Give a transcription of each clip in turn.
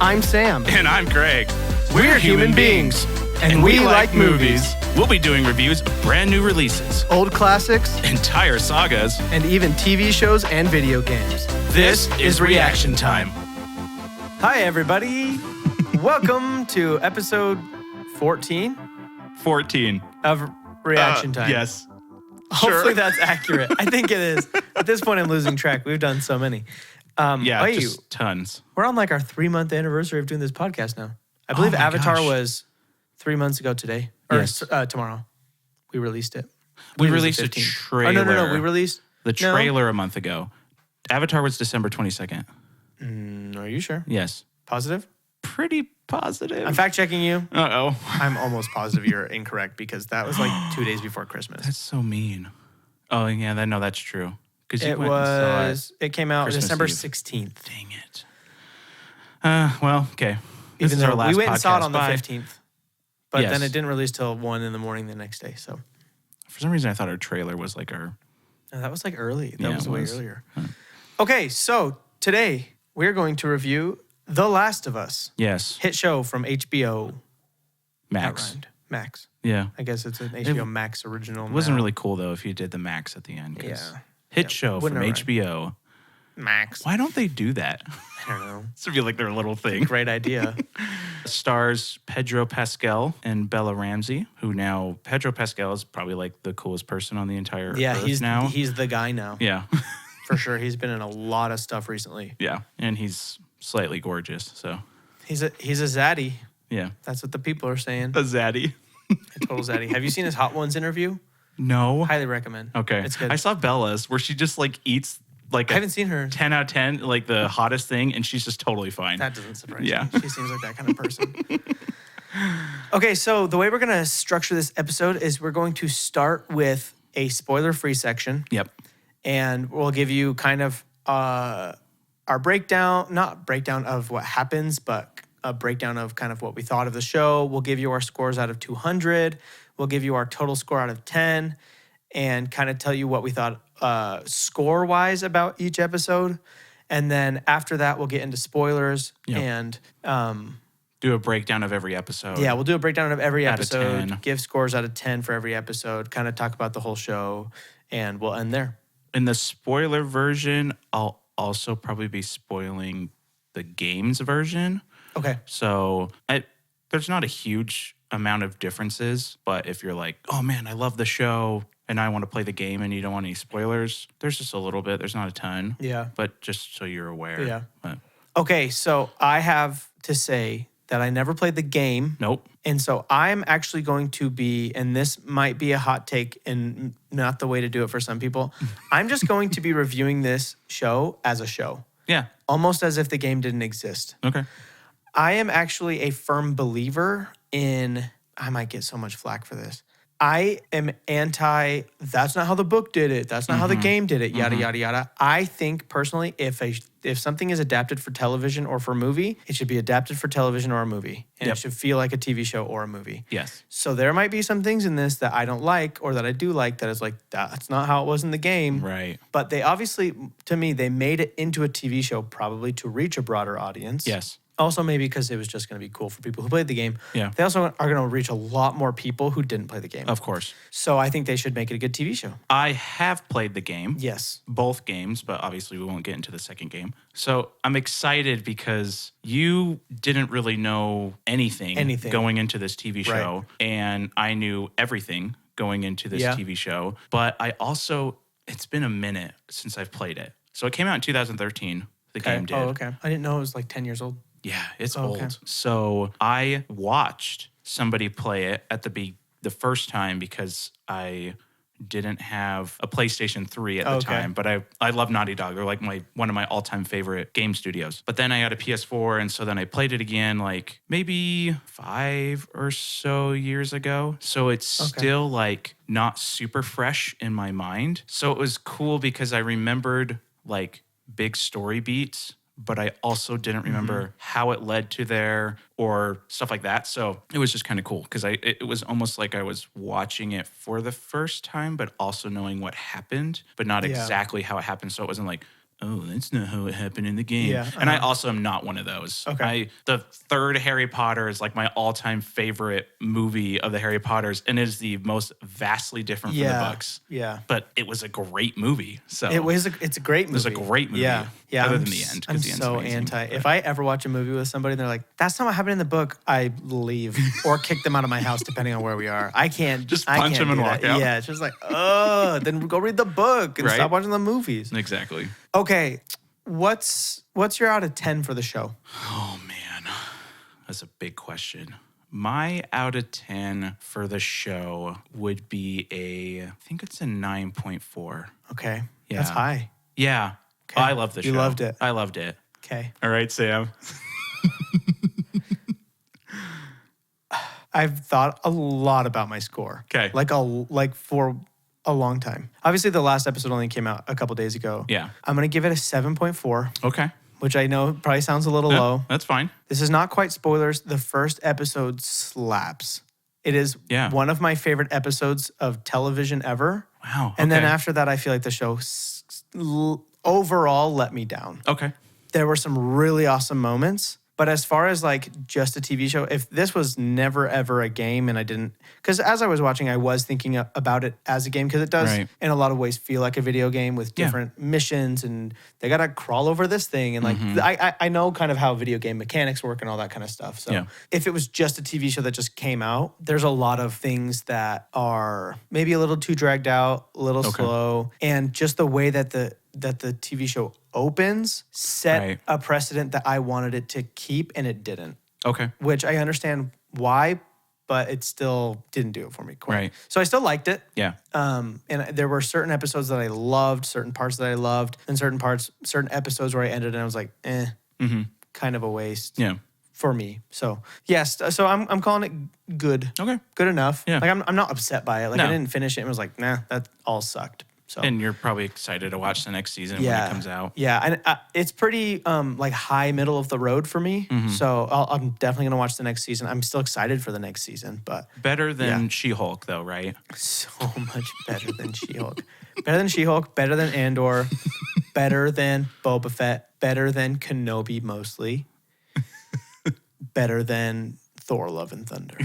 I'm Sam. And I'm Greg. We're human beings. And we like movies. We'll be doing reviews of brand new releases, Old classics, entire sagas, and even TV shows and video games. This is Reaction Time. Hi, everybody. Welcome to episode 14 14. of Reaction Time. Yes. Hopefully that's accurate. I think it is. At this point, I'm losing track. We've done so many. Just tons. We're on like our 3-month anniversary of doing this podcast now. I believe Avatar was 3 months ago today. Or Yes. Tomorrow. We released it. We It was released the a 15th. trailer. Oh, no. We released the trailer a month ago. Avatar was December 22nd. Are you sure? Yes. Positive? Pretty positive. I'm fact checking you. Uh-oh. I'm almost positive you're incorrect because that was like 2 days before Christmas. That's so mean. Oh, yeah, that's true. Because you It went and saw it. it came out Christmas December Eve. 16th. Dang it. Well, okay. This Even is our though last we went and saw it podcast. on the Bye. 15th. But Yes. then it didn't release till 1 in the morning the next day. So For some reason, I thought our trailer was like our... no, that was like early. That Yeah, was it way was. earlier. Okay, so today we're going to review The Last of Us. Yes. Hit show from HBO. Max. That rhymed. Max. Yeah. I guess it's an HBO Max original. It wasn't now. really cool, though, if you did the Max at the end. 'cause Yeah. Hit Yeah, show from wouldn't have HBO. Max. Why don't they do that? I don't know. This would be like their little thing. Great idea. Stars Pedro Pascal and Bella Ramsey, who now... Pedro Pascal is probably like the coolest person on the entire Yeah, earth now. he's the guy now. Yeah. For sure. He's been in a lot of stuff recently. Yeah. And he's slightly gorgeous, so... He's a zaddy. Yeah. That's what the people are saying. A zaddy. A total zaddy. Have you seen his Hot Ones interview? No. Highly recommend. Okay. It's good. I saw Bella's where she just like eats like I a haven't seen her. 10 out of 10, like the hottest thing, and she's just totally fine. That doesn't surprise Yeah. me. She seems like that kind of person. Okay, so the way we're going to structure this episode is we're going to start with a spoiler-free section, Yep. and we'll give you kind of our breakdown, not breakdown of what happens, but a breakdown of kind of what we thought of the show. We'll give you our scores out of 200. We'll give you our total score out of 10 and kind of tell you what we thought score-wise about each episode. And then after that, we'll get into spoilers Yep. and Do a breakdown of every episode. yeah, we'll do a breakdown of every Out of episode, 10. give scores out of 10 for every episode, kind of talk about the whole show, and we'll end there. In the spoiler version, I'll also probably be spoiling the games version. Okay. So there's not a huge amount of differences, but if you're like, oh man, I love the show and I want to play the game and you don't want any spoilers, there's just a little bit. There's not a ton. Yeah. But just so you're aware. Yeah. But Okay, so I have to say that I never played the game. nope. And so I'm actually going to be, and this might be a hot take and not the way to do it for some people, I'm just going to be reviewing this show as a show, Yeah. almost as if the game didn't exist. Okay. I am actually a firm believer in, I might get so much flack for this. I am anti, that's not how the book did it. That's not how the game did it, yada, yada, yada. I think personally, if something is adapted for television or for movie, it should be adapted for television or a movie. And Yep. it should feel like a TV show or a movie. Yes. So there might be some things in this that I don't like or that I do like that is like, that's not how it was in the game. Right. But they obviously, to me, they made it into a TV show probably to reach a broader audience. Yes. Also, maybe because it was just going to be cool for people who played the game. Yeah. They also are going to reach a lot more people who didn't play the game. Of course. So I think they should make it a good TV show. I have played the game. Yes. Both games, but obviously we won't get into the second game. So I'm excited because you didn't really know anything. Going into this TV show. And I knew everything going into this Yeah. TV show. But I also, it's been a minute since I've played it. So it came out in 2013. The game did. Oh, okay. I didn't know it was like 10 years old. Yeah, it's Oh, old. okay. So I watched somebody play it at the first time because I didn't have a PlayStation 3 at the time, but I love Naughty Dog. They're like one of my all-time favorite game studios. But then I got a PS4, and so then I played it again like maybe 5 or so years ago. So it's still like not super fresh in my mind. So it was cool because I remembered like big story beats, but I also didn't remember how it led to there or stuff like that. So it was just kind of cool because it was almost like I was watching it for the first time, but also knowing what happened, but not exactly how it happened. So it wasn't like, oh, that's not how it happened in the game. Yeah, And I also am not one of those. Okay. The third Harry Potter is like my all-time favorite movie of the Harry Potters, and it is the most vastly different from the books. Yeah. But it was a great movie. So It's a great movie. it was a great movie. Yeah. Yeah. Other I'm than the end. I'm Because the end's so amazing, anti. but- If I ever watch a movie with somebody and they're like, that's not what happened in the book, I leave or kick them out of my house depending on where we are. I can't Just I punch can't them and do walk that. out. Yeah. It's just like, oh, then go read the book and Right? stop watching the movies. Exactly. Okay. What's your out of 10 for the show? Oh, man. That's a big question. My out of 10 for the show would be I think it's a 9.4. Okay. Yeah. That's high. Yeah. Okay. I love the show. You loved it. I loved it. Okay. All right, Sam. I've thought a lot about my score. Okay. Like for a long time. Obviously, the last episode only came out a couple days ago. Yeah. I'm going to give it a 7.4, Okay. which I know probably sounds a little Yeah, low. that's fine. This is not quite spoilers. The first episode slaps. It is Yeah. one of my favorite episodes of television ever. Wow. And then okay. after that, I feel like the show overall let me down. Okay. There were some really awesome moments. But as far as like just a TV show, if this was never ever a game and I didn't, because as I was watching, I was thinking about it as a game because it does Right. in a lot of ways feel like a video game with Yeah. different missions and they got to crawl over this thing. And like, I know kind of how video game mechanics work and all that kind of stuff. So Yeah. if it was just a TV show that just came out, there's a lot of things that are maybe a little too dragged out, a little slow. And just the way that the TV show opens set Right. a precedent that I wanted it to keep and it didn't, Okay. which I understand why, but it still didn't do it for me quite. Right. So I still liked it. Yeah. And there were certain episodes that I loved, certain parts that I loved, and certain episodes where I ended and I was like, kind of a waste Yeah. for me. So yes, so I'm calling it good. Okay. Good enough. Yeah. Like I'm not upset by it. Like I No. didn't finish it and was like, nah, that all sucked. So And you're probably excited to watch the next season when it comes out. yeah, and it's pretty like high middle of the road for me. Mm-hmm. So I'm definitely gonna watch the next season. I'm still excited for the next season, but Better than Yeah. She-Hulk, though, right? so much better than She-Hulk. Better than She-Hulk. Better than Andor. Better than Boba Fett. Better than Kenobi mostly. Better than Thor: Love and Thunder.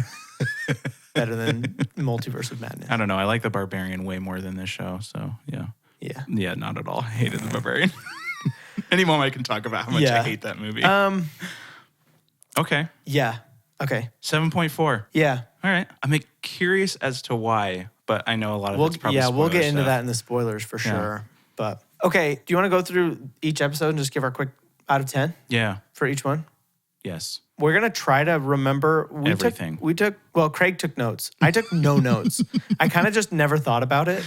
Better than Multiverse of Madness. I don't know. I like the Barbarian way more than this show. So, yeah. Yeah. Yeah, not at all. I hated the Barbarian. Any moment I can talk about how much Yeah. I hate that movie. Okay. Yeah. Okay. 7.4. Yeah. All right. I'm curious as to why, but I know a lot of it's probably we'll get spoiler into stuff. that in the spoilers for sure. But okay, do you want to go through each episode and just give our quick out of 10 Yeah. for each one? Yes. We're gonna try to remember Everything. Well, Craig took notes. I took no notes. I kind of just never thought about it.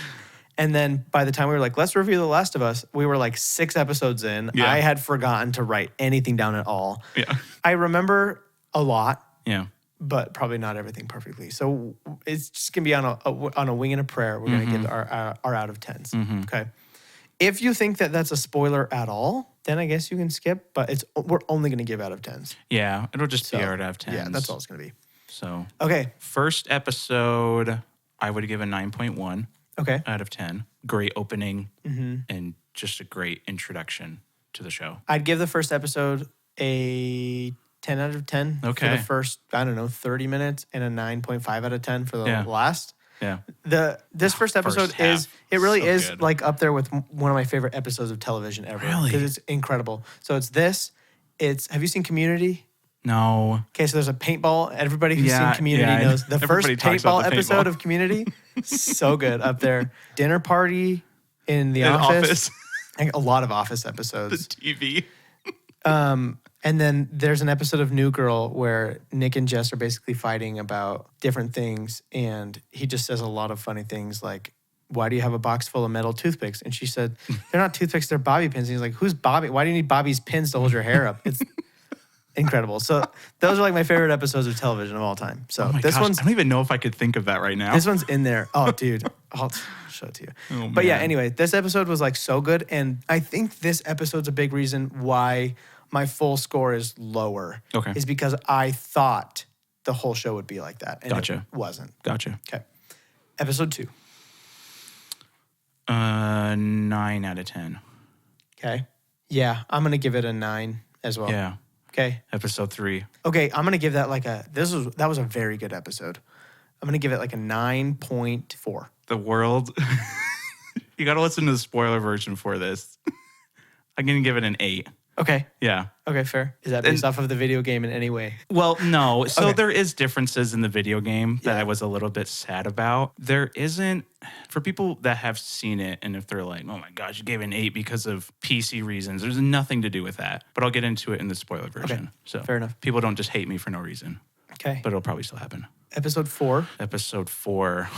And then by the time we were like, let's review The Last of Us, we were like 6 episodes in. Yeah. I had forgotten to write anything down at all. Yeah. I remember a lot, Yeah. but probably not everything perfectly. So it's just gonna be on a wing and a prayer. We're gonna give our out of 10s. Okay. If you think that that's a spoiler at all, then I guess you can skip. But we're only gonna give out of 10s. Yeah. It'll just be So, out of 10. Yeah, that's all it's gonna be. So, Okay. first episode, I would give a 9.1 Okay. out of 10. Great opening Mm-hmm. and just a great introduction to the show. I'd give the first episode a 10 out of 10 for Okay. the first, 30 minutes and a 9.5 out of 10 for the Yeah. last. Yeah. This first episode half. it really So is good. like up there with one of my favorite episodes of television ever. Really? Because it's incredible. So have you seen Community? No. Okay, so there's a paintball. Everybody who's Yeah, seen Community yeah, knows the first everybody talks about paintball the episode paintball. of Community. So good up there. Dinner Party in the In office. Office. Like a lot of Office The episodes. TV. And then there's an episode of New Girl where Nick and Jess are basically fighting about different things. And he just says a lot of funny things like, why do you have a box full of metal toothpicks? And she said, they're not toothpicks, they're bobby pins. And he's like, who's Bobby? Why do you need Bobby's pins to hold your hair up? It's incredible. So those are like my favorite episodes of television of all time. So Oh my this gosh, I don't even know if I could think of that right now. one's in there. Oh, dude. I'll show it to you. Oh, But yeah, man. anyway, this episode was like so good. And I think this episode's a big reason why my full score is lower. Okay. Is because I thought the whole show would be like that. And Gotcha. it wasn't. Gotcha. Okay. Episode 2. 9 out of 10. Okay. Yeah, I'm gonna give it a 9 as well. Yeah. Okay. Episode 3. Okay, I'm gonna give that like that was a very good episode. I'm gonna give it like a 9.4. The world. You got to listen to the spoiler version for this. I'm going to give it an 8. Okay. Yeah. Okay, fair. Is that based off of the video game in any way? Well, no. So Okay. there is differences in the video game that I was a little bit sad about. There isn't, for people that have seen it, and if they're like, oh my gosh, you gave it an 8 because of PC reasons, there's nothing to do with that. But I'll get into it in the spoiler version. Okay. So Fair enough. people don't just hate me for no reason, Okay. but it'll probably still happen. Episode 4. Episode 4.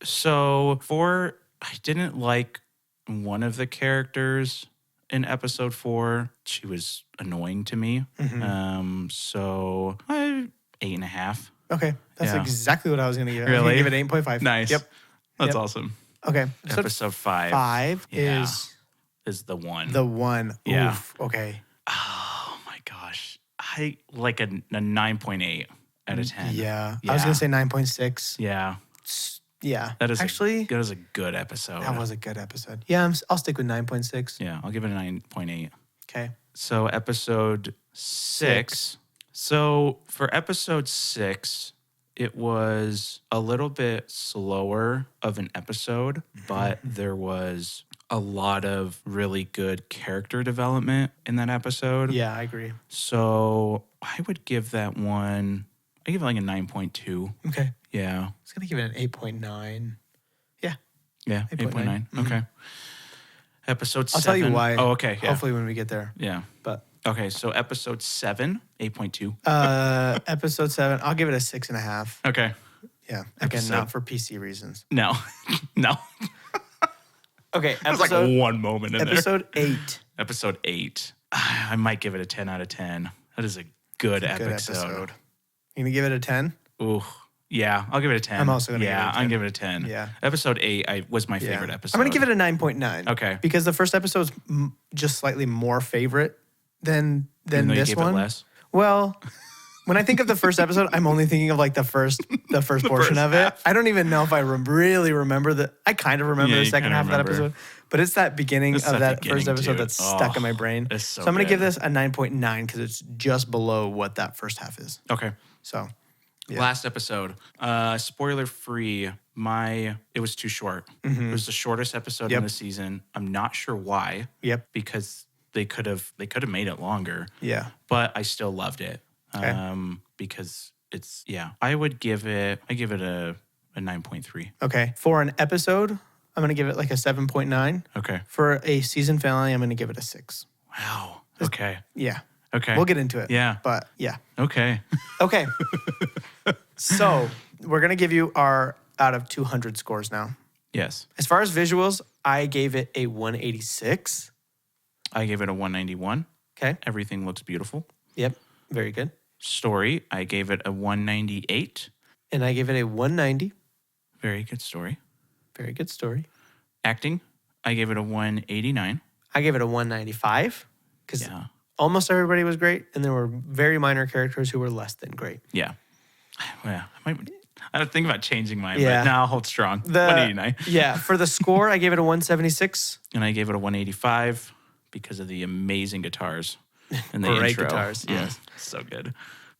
So 4, I didn't like one of the characters in episode 4. She was annoying to me. So 8.5. Okay. That's Yeah. exactly what I was gonna give. Really? I was gonna give it 8.5. Nice. Yep. That's Yep. awesome. Okay. Episode 5. 5 Yeah. is the one. the one. Yeah. Oof. Okay. Oh my gosh. I like a 9.8 out of 10. Yeah. I was gonna say 9.6. Yeah. Yeah. That is actually that was a good episode. that was a good episode. Yeah, I'll stick with 9.6. Yeah, I'll give it a 9.8. Okay. So episode 6. So for episode 6, it was a little bit slower of an episode, but there was a lot of really good character development in that episode. Yeah, I agree. So I would give that one, I give it like a 9.2. Okay. Yeah. I was gonna give it an 8.9. Yeah. Yeah. 8.9. 8.9. Okay. Episode 7. I'll tell you why. Oh, okay. Yeah. Hopefully when we get there. Yeah. But Okay. So episode 7, 8.2. episode 7, I'll give it a 6.5. Okay. Yeah. Again, Episode- not for PC reasons. No. No. Okay. There's like one moment in there. episode 8. Episode 8. I might give it a 10 out of 10. That is a good Good episode. episode. You gonna give it a 10? Ooh. Yeah, I'll give it a 10. I'm also gonna give it a Yeah, 10. I'll give it a 10. Yeah. Episode 8 was my favorite episode. I'm gonna give it a 9.9. Okay. Because the first episode's just slightly more favorite than Even though you this gave one. it less. Well, when I think of the first episode, I'm only thinking of like the first portion first of it. half. I don't even know if I really remember the. I kind of remember Yeah, the you second kinda half of that remember. episode, but it's that beginning It's of that that first beginning, episode dude. that's stuck in my Oh, brain. it's so I'm gonna give good. this a 9.9 because it's just below what that first half is. Okay. So, yeah. Last episode. Spoiler free. It was too short. It was the shortest episode in Yep. the season. I'm not sure why. Yep. Because they could have made it longer. Yeah. But I still loved it. Okay. Because it's I give it a 9.3. Okay. For an episode, I'm gonna give it like a 7.9. Okay. For a season finale, I'm gonna give it a 6. Wow. Okay. Yeah. Okay. We'll get into it. Yeah. But yeah. Okay. Okay. So we're gonna give you our out of 200 scores now. Yes. As far as visuals, I gave it a 186. I gave it a 191. Okay. Everything looks beautiful. Yep. Very good. Story, I gave it a 198. And I gave it a 190. Very good story. Very good story. Acting, I gave it a 189. I gave it a 195 because Yeah. almost everybody was great, and there were very minor characters who were less than great. Yeah. Yeah. I don't think about changing mine, Yeah. but now I'll hold strong. 189. Yeah. For the score, I gave it a 176. And I gave it a 185 because of the amazing guitars in the Great intro. guitars, yes. So good.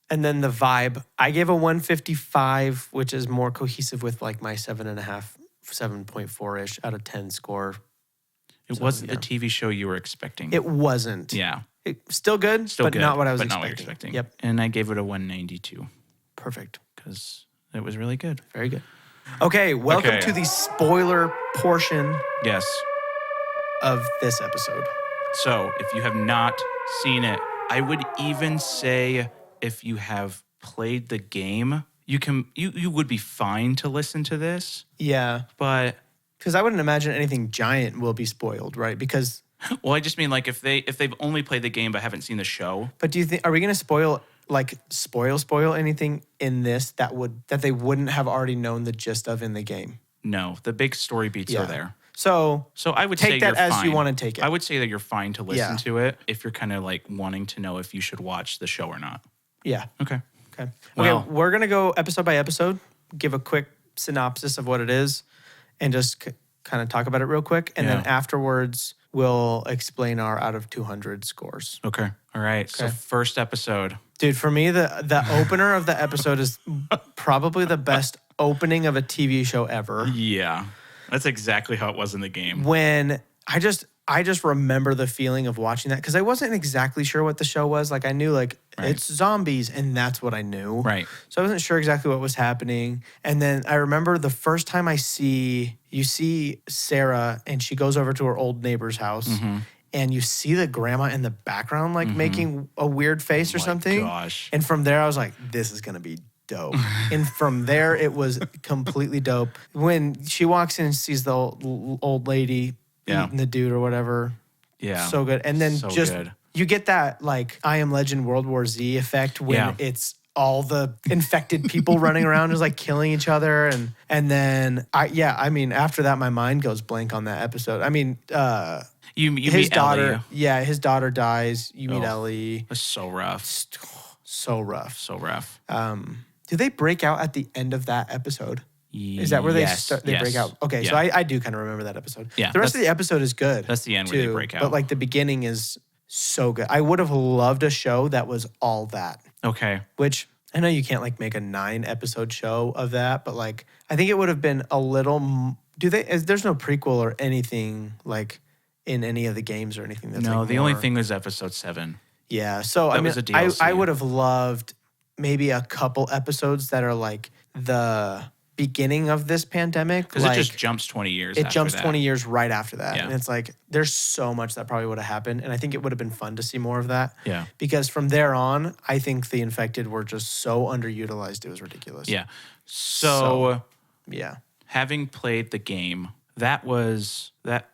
And then the vibe, I gave a 155, which is more cohesive with like my 7.5, 7.4-ish out of 10 score. It So, wasn't yeah. the TV show you were expecting. It wasn't. Yeah. Still good, Still but good, not what I was but expecting. not what you're expecting. Yep. And I gave it a 192 Perfect. because it was really good. Very good. Okay, welcome Okay. to the spoiler portion Yes. of this episode. So if you have not seen it, I would even say if you have played the game, you would be fine to listen to this. Yeah, But because I wouldn't imagine anything giant will be spoiled, right? Because, well, I just mean like if they've only played the game but haven't seen the show. but do you think, are we going to spoil anything in this that they wouldn't have already known the gist of in the game? No, the big story beats Yeah. are there. So So I would Take say that you're as fine. you wanna take it. I would say that you're fine to listen Yeah. to it if you're kind of like wanting to know if you should watch the show or not. yeah, Okay. okay. Well- Okay, we're going to go episode by episode, give a quick synopsis of what it is, and just kind of talk about it real quick. And then Yeah. afterwards, we'll explain our out of 200 scores. Okay. All right. So first episode. Dude, for me, the opener of the episode is probably the best opening of a TV show ever. Yeah. That's exactly how it was in the game. When I just remember the feeling of watching that because I wasn't exactly sure what the show was. Like I knew it's zombies and that's what I knew. Right. So I wasn't sure exactly what was happening. And then I remember the first time you see Sarah and she goes over to her old neighbor's house and you see the grandma in the background making a weird face or something. Gosh. And from there I was like, this is going to be dope. And from there it was completely dope. When she walks in and sees the old lady eating the dude or whatever. Yeah. So good. And then you get that I Am Legend World War Z effect when it's all the infected people running around is killing each other. And then after that, my mind goes blank on that episode. I mean, you his meet daughter. Ellie. Yeah. His daughter dies. You meet Ellie. It's so rough. So rough. So rough. Do they break out at the end of that episode? Is that where they break out? Okay, so I do kind of remember that episode. Yeah, the rest of the episode is good. That's the end where they break out. But the beginning is so good. I would have loved a show that was all that. Okay. Which I know you can't make a 9-episode show of that, but I think it would have been a little. There's no prequel or anything in any of the games or anything. That's no, the only thing was episode 7. Yeah, so that was a DLC. I would have loved maybe a couple episodes that are the beginning of this pandemic. Because it just jumps 20 years It jumps 20 years right after that. Yeah. And it's there's so much that probably would have happened. And I think it would have been fun to see more of that. Yeah. Because from there on, I think the infected were just so underutilized. It was ridiculous. Yeah. So yeah. Having played the game, that was the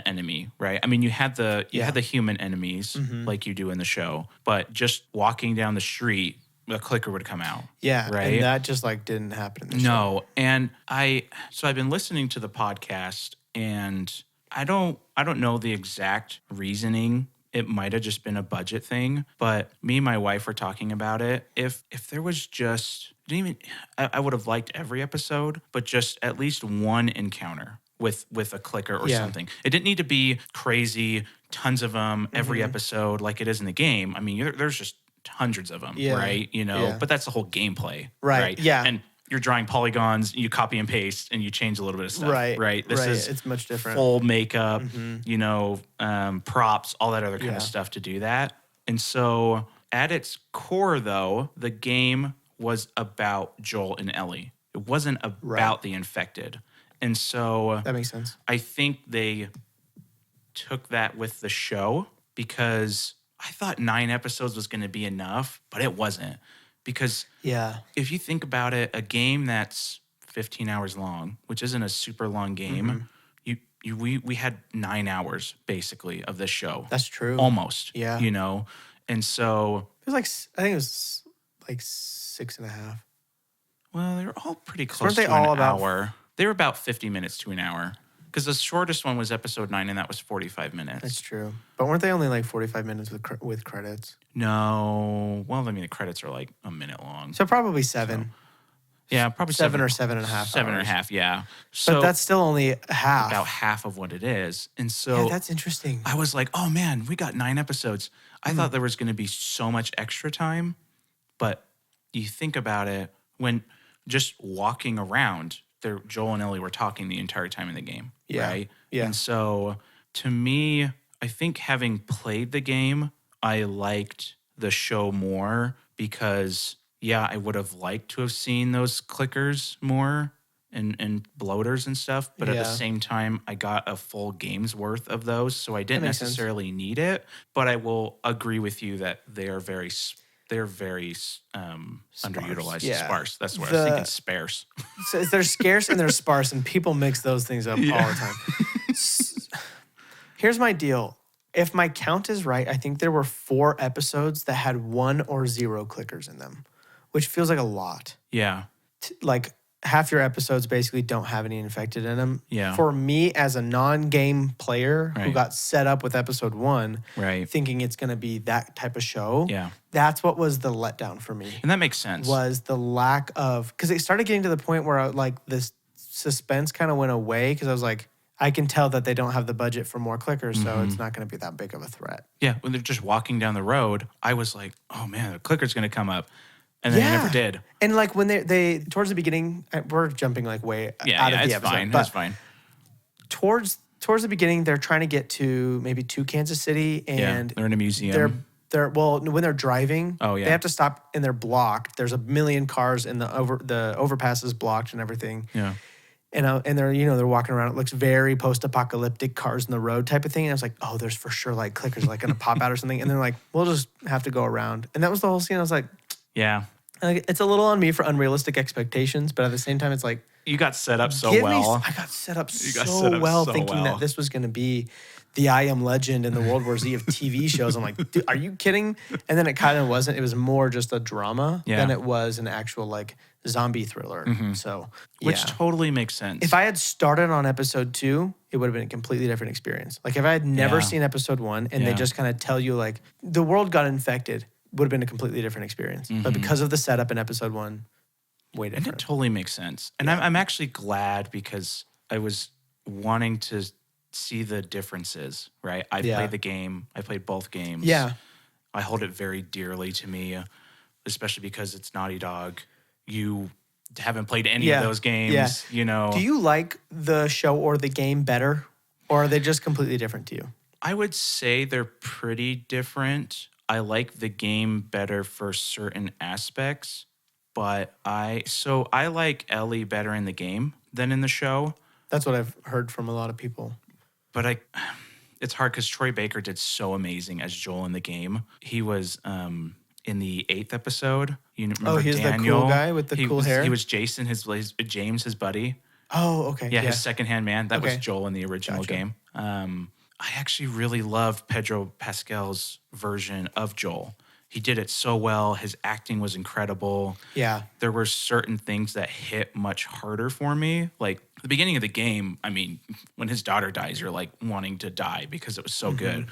enemy, right? I mean, you had the human enemies like you do in the show, but just walking down the street, a clicker would come out. Yeah, right. And that just didn't happen in the show. No, and I've been listening to the podcast, and I don't know the exact reasoning. It might have just been a budget thing, but me and my wife were talking about it. If there was I would have liked every episode, but just at least one encounter with a clicker or something. It didn't need to be crazy, tons of them every episode like it is in the game. I mean, there's just hundreds of them, right? But that's the whole gameplay, right? Yeah. And you're drawing polygons, you copy and paste, and you change a little bit of stuff, right? This is it's much different. Full makeup, props, all that other kind of stuff to do that. And so at its core, though, the game was about Joel and Ellie. It wasn't about the infected. And so that makes sense. I think they took that with the show because I thought 9 episodes was going to be enough, but it wasn't. Because if you think about it, a game that's 15 hours long, which isn't a super long game, we had 9 hours basically of this show. That's true. Almost. Yeah. And so it was I think it was 6.5. Well, they were all pretty close Weren't they to all an about hour. They were about 50 minutes to an hour. Because the shortest one was episode 9, and that was 45 minutes. That's true. But weren't they only 45 minutes with credits? No. Well, I mean, the credits are a minute long. So probably 7. Yeah, probably 7 or 7.5 7.5, yeah. So but that's still only half. About half of what it is. And so that's interesting. I was like, oh man, we got 9 episodes. I thought there was going to be so much extra time. But you think about it, when just walking around, Joel and Ellie were talking the entire time in the game, right? Yeah. And so to me, I think having played the game, I liked the show more because, I would have liked to have seen those clickers more and bloaters and stuff. But at the same time, I got a full game's worth of those. So I didn't necessarily need it. But I will agree with you that they're very underutilized, sparse. That's what I was thinking, sparse. So they're scarce and they're sparse, and people mix those things up all the time. Here's my deal. If my count is right, I think there were 4 episodes that had 1 or 0 clickers in them, which feels like a lot. Yeah. Half your episodes basically don't have any infected in them. Yeah. For me, as a non-game player who got set up with episode 1, thinking it's going to be that type of show, that's what was the letdown for me. And that makes sense. Was the lack of, because it started getting to the point where this suspense kind of went away because I was like, I can tell that they don't have the budget for more clickers, so it's not going to be that big of a threat. Yeah, when they're just walking down the road, I was like, oh man, the clicker's going to come up. And then they never did. And like when they towards the beginning, we're jumping like way out of the episode. Fine. But That's fine. Towards the beginning, they're trying to get to Kansas City, and they're in a museum. When they're driving, they have to stop and they're blocked. There's a million cars and the overpass is blocked and everything. Yeah. And they're walking around. It looks very post-apocalyptic, cars in the road type of thing. And I was like, oh, there's for sure like clickers like gonna pop out or something. And they're like, we'll just have to go around. And that was the whole scene. I was like, yeah, like, it's a little on me for unrealistic expectations, but at the same time, it's like you got set up so well. I got set up so well, thinking that this was gonna be the I Am Legend and the World War Z of TV shows. I'm like, dude, are you kidding? And then it kind of wasn't. It was more just a drama than it was an actual like zombie thriller. So, which totally makes sense. If I had started on episode 2, it would have been a completely different experience. Like if I had never seen episode 1 and they just kind of tell you like the world got infected, would have been a completely different experience. But because of the setup in episode 1, way different. And it totally makes sense. And I'm actually glad because I was wanting to see the differences, right? I played the game. I played both games. Yeah. I hold it very dearly to me, especially because it's Naughty Dog. You haven't played any of those games, you know. Do you like the show or the game better, or are they just completely different to you? I would say they're pretty different. I like the game better for certain aspects, but I like Ellie better in the game than in the show. That's what I've heard from a lot of people. But it's hard because Troy Baker did so amazing as Joel in the game. He was in the 8th episode. You remember he's Daniel? The cool guy with the cool hair? He was Jason, James, his buddy. Oh, okay. Yeah, his secondhand man. That was Joel in the original game. I actually really love Pedro Pascal's version of Joel. He did it so well. His acting was incredible. Yeah. There were certain things that hit much harder for me. Like the beginning of the game, I mean, when his daughter dies, you're like wanting to die because it was so good.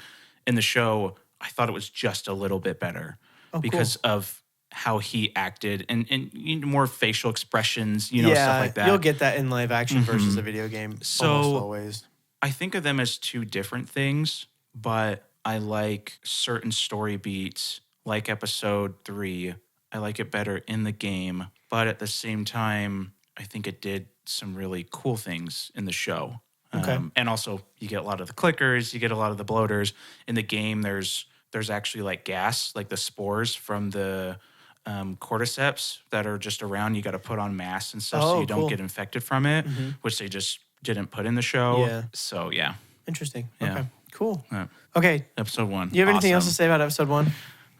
In the show, I thought it was just a little bit better because of how he acted and more facial expressions, stuff like that. You'll get that in live action versus a video game almost always. I think of them as two different things, but I like certain story beats. Like episode 3, I like it better in the game, but at the same time, I think it did some really cool things in the show. Okay. And also, you get a lot of the clickers, you get a lot of the bloaters. In the game, there's actually like gas, like the spores from the cordyceps that are just around. You got to put on masks and stuff so you don't get infected from it, which they just didn't put in the show. Yeah. So, yeah. Interesting. Yeah. Okay. Cool. Yeah. Okay. Episode 1. You have anything else to say about episode 1?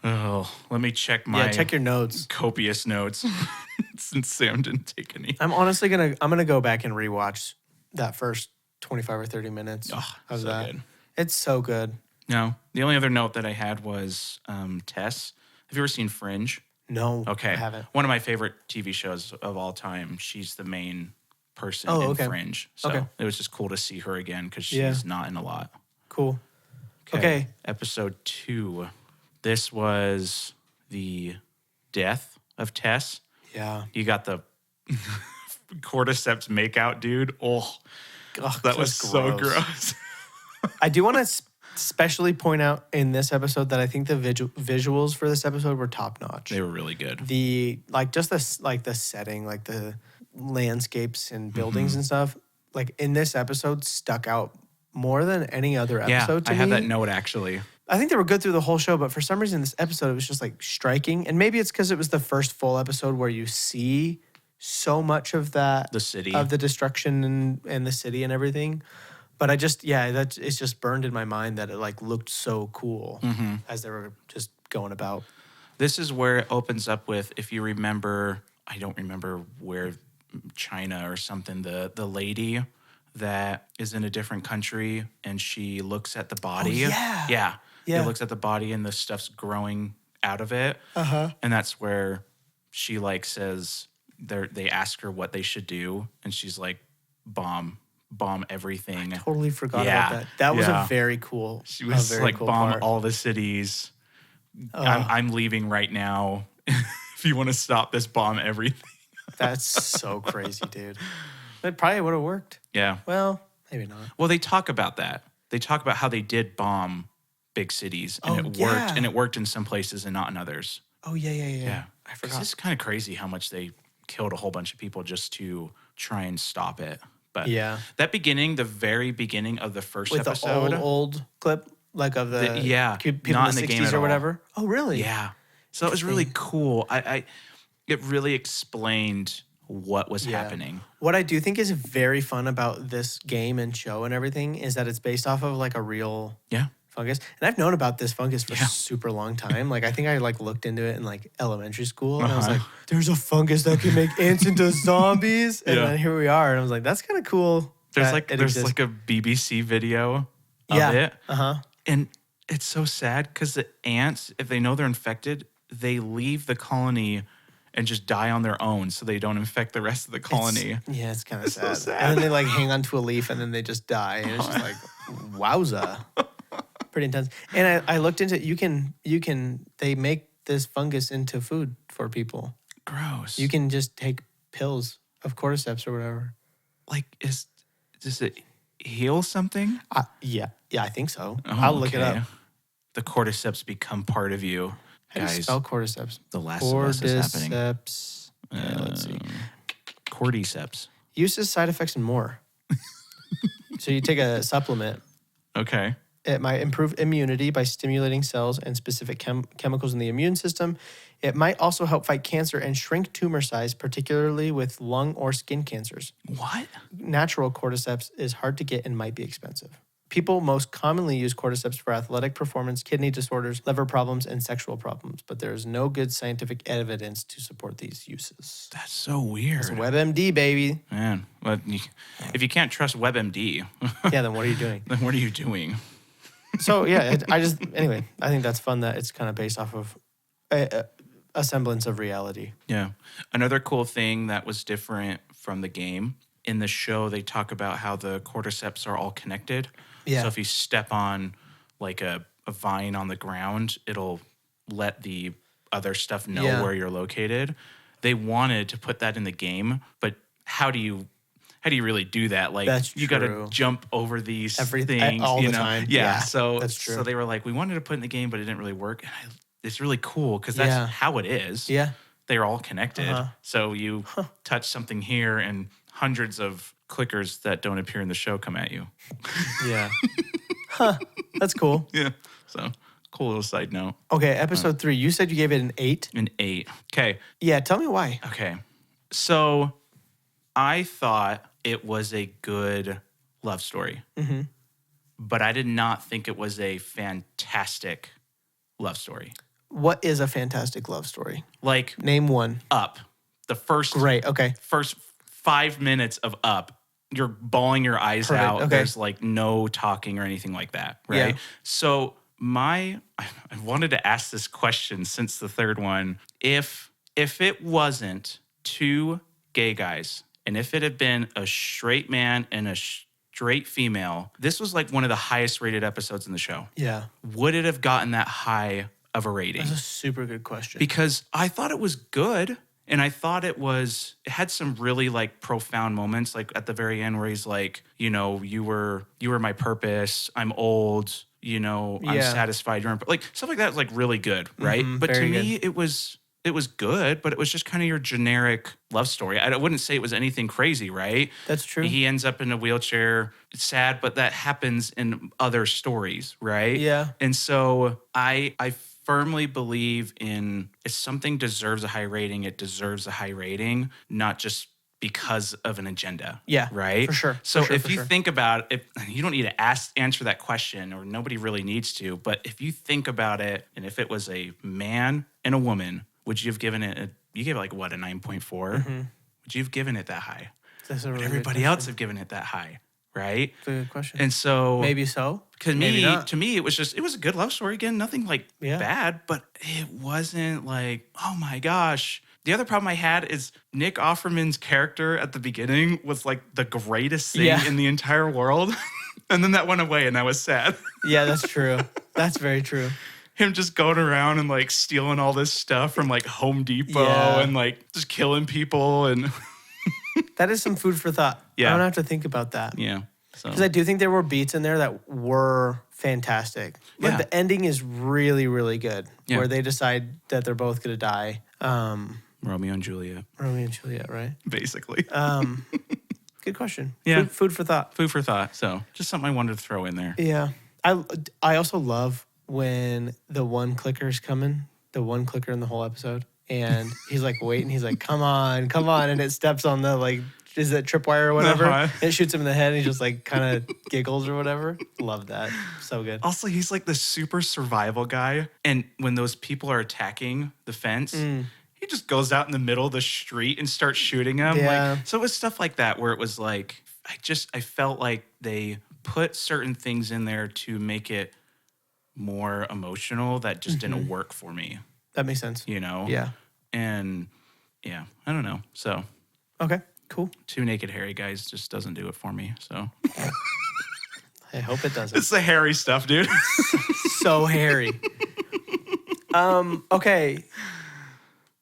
Oh, let me check my check your notes. Copious notes since Sam didn't take any. I'm honestly gonna go back and rewatch that first 25 or 30 minutes. Oh, How's so that? good. It's so good. No, the only other note that I had was Tess. Have you ever seen Fringe? No, Okay. I haven't. One of my favorite TV shows of all time. She's the main person in Fringe. So it was just cool to see her again because she's not in a lot. Cool. Okay. Episode 2. This was the death of Tess. Yeah. You got the cordyceps makeout, dude. Oh, that was so gross. I do want to especially point out in this episode that I think the visuals for this episode were top notch. They were really good. The the setting, like the landscapes and buildings and stuff, like in this episode stuck out more than any other episode to me. I have that note actually. I think they were good through the whole show, but for some reason this episode it was just like striking. And maybe it's because it was the first full episode where you see so much of that, the city, of the destruction and the city and everything. But I just, it's just burned in my mind that it like looked so cool as they were just going about. This is where it opens up with, if you remember, I don't remember where, China or something, the lady that is in a different country and she looks at the body. Oh, yeah. Yeah. Yeah. It looks at the body and the stuff's growing out of it. Uh-huh. And that's where she like says, they ask her what they should do. And she's like, bomb everything. I totally forgot about that. That was a very cool. She was like, cool bomb part. All the cities. I'm leaving right now. If you want to stop this, bomb everything. That's so crazy, dude. It probably would have worked. Yeah. Well, Maybe not. Well, they talk about that. They talk about how they did bomb big cities and it worked. Yeah. And it worked in some places and not in others. Oh, yeah. I 'Cause forgot. it's kind of crazy how much they killed a whole bunch of people just to try and stop it. But Yeah. that beginning, the very beginning of the first With episode. the old clip, like of the people not in the in the game 60s at or all. whatever. Oh, really? Yeah. So that was really cool. It really explained what was happening. What I do think is very fun about this game and show and everything is that it's based off of like a real fungus. And I've known about this fungus for a super long time. Like I think I like looked into it in like elementary school and I was like, there's a fungus that can make ants into zombies. And then here we are. And I was like, that's kind of cool. There's like a BBC video of it. And it's so sad because the ants, if they know they're infected, they leave the colony and just die on their own so they don't infect the rest of the colony. It's kind of sad. so sad. And then they like hang onto a leaf and then they just die. And it's just like, wowza. Pretty intense. And I looked into it. They make this fungus into food for people. Gross. You can just take pills of cordyceps or whatever. Like, does it heal something? Yeah, I think so. Oh, I'll look it up. The cordyceps become part of you. How do you spell cordyceps? The Last of Us is happening. Cordyceps. Let's see. Cordyceps. Uses, side effects, and more. So you take a supplement. Okay. It might improve immunity by stimulating cells and specific chemicals in the immune system. It might also help fight cancer and shrink tumor size, particularly with lung or skin cancers. What? Natural cordyceps is hard to get and might be expensive. People most commonly use cordyceps for athletic performance, kidney disorders, liver problems, and sexual problems, but there is no good scientific evidence to support these uses. That's so weird. It's WebMD, baby. Man, well, if you can't trust WebMD, then what are you doing? then what are you doing? So, anyway, I think that's fun that it's kind of based off of a semblance of reality. Yeah. Another cool thing that was different from the game, in the show, they talk about how the cordyceps are all connected. Yeah. So if you step on like a vine on the ground, it'll let the other stuff know where you're located. They wanted to put that in the game, but how do you really do that? Like that's you got to jump over these things all the time. Yeah. So that's true. So they were like, we wanted to put it in the game, but it didn't really work. And it's really cool because that's how it is. Yeah. They're all connected. So you touch something here and hundreds of clickers that don't appear in the show come at you. Yeah. That's cool. Yeah. So cool little side note. Okay, episode 3. You said you gave it an 8? An 8. Okay. Yeah, tell me why. Okay. So I thought it was a good love story. Mm-hmm. But I did not think it was a fantastic love story. What is a fantastic love story? Like, name one. Up. The first 5 minutes of Up, you're bawling your eyes out. Okay. There's like no talking or anything like that, right? Yeah. So I wanted to ask this question since the third one. If it wasn't two gay guys, and if it had been a straight man and a straight female, this was like one of the highest rated episodes in the show. Yeah. Would it have gotten that high of a rating? That's a super good question. Because I thought it was good. And I thought it had some really like profound moments, like at the very end where he's like, you were my purpose. I'm old, I'm satisfied. You're like stuff like that is like really good. Right. But to me, it was good, but it was just kind of your generic love story. I wouldn't say it was anything crazy. Right. That's true. He ends up in a wheelchair. It's sad, but that happens in other stories. Right. Yeah. And so I firmly believe in if something deserves a high rating, it deserves a high rating, not just because of an agenda. Yeah. Right? For sure. So if you think about it, you don't need to answer that question, or nobody really needs to, but if you think about it, and if it was a man and a woman, would you have given it, you gave it like what, a 9.4? Mm-hmm. Would you have given it that high? That's a really would everybody else have given it that high? Right? That's a good question. And so maybe so. Because to me, it was a good love story. Again, nothing like bad, but it wasn't like, oh my gosh. The other problem I had is Nick Offerman's character at the beginning was like the greatest thing in the entire world. And then that went away and I was sad. Yeah, that's true. That's very true. Him just going around and like stealing all this stuff from like Home Depot and like just killing people and... That is some food for thought. Yeah. I don't have to think about that. Yeah. So Because I do think there were beats in there that were fantastic. Like Yeah. the ending is really, really good. Yeah. Where they decide that they're both going to die. Romeo and Juliet, Romeo and Juliet, right? basically. Good question. Yeah. Food for thought. Food for thought. So just something I wanted to throw in there. Yeah. I also love when the one clicker's coming, the one clicker in the whole episode. And he's like waiting. He's like, come on. And it steps on the like, is that tripwire or whatever? Uh-huh. And it shoots him in the head and he just like kind of giggles or whatever. Love that. So good. Also, he's like the super survival guy. And when those people are attacking the fence, he just goes out in the middle of the street and starts shooting them. Yeah. Like, so it was stuff like that where it was like, I felt like they put certain things in there to make it more emotional that just didn't work for me, That makes sense. you know? Yeah. And yeah, I don't know. So Okay. Cool. two naked hairy guys just doesn't do it for me. So I hope it doesn't. it's the hairy stuff, dude. So hairy. Okay.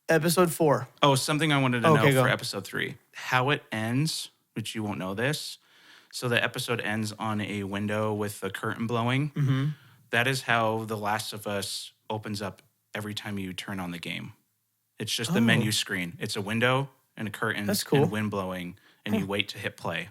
Episode 4. Oh, something I wanted to Okay, know go. for episode 3. How it ends, which you won't know this. So the episode ends on a window with a curtain blowing. Mm-hmm. That is how The Last of Us opens up every time you turn on the game. It's just the menu screen. It's a window and a curtain That's cool. and wind blowing, and you wait to hit play.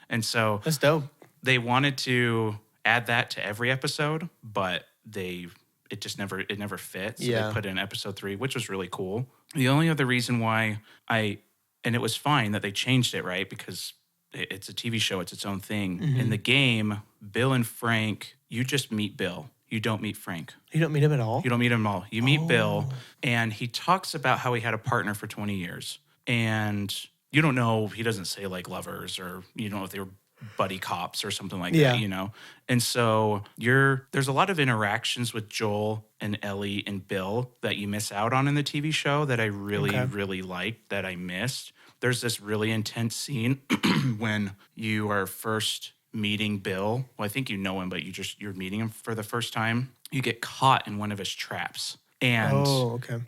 And so That's dope. they wanted to add that to every episode, but it never fit. So Yeah. they put in episode 3, which was really cool. The only other reason why and it was fine that they changed it, right? Because it's a TV show, it's its own thing. In the game, Bill and Frank, you just meet Bill. You don't meet Frank. You don't meet him at all? You don't meet him at all. You meet Bill, and he talks about how he had a partner for 20 years. And you don't know, he doesn't say like lovers, or you don't know if they were buddy cops or something like Yeah. that, you know? And so there's a lot of interactions with Joel and Ellie and Bill that you miss out on in the TV show that I really, really liked that I missed. There's this really intense scene when you are first meeting Bill. Well, I think you know him, but you're meeting him for the first time. You get caught in one of his traps. And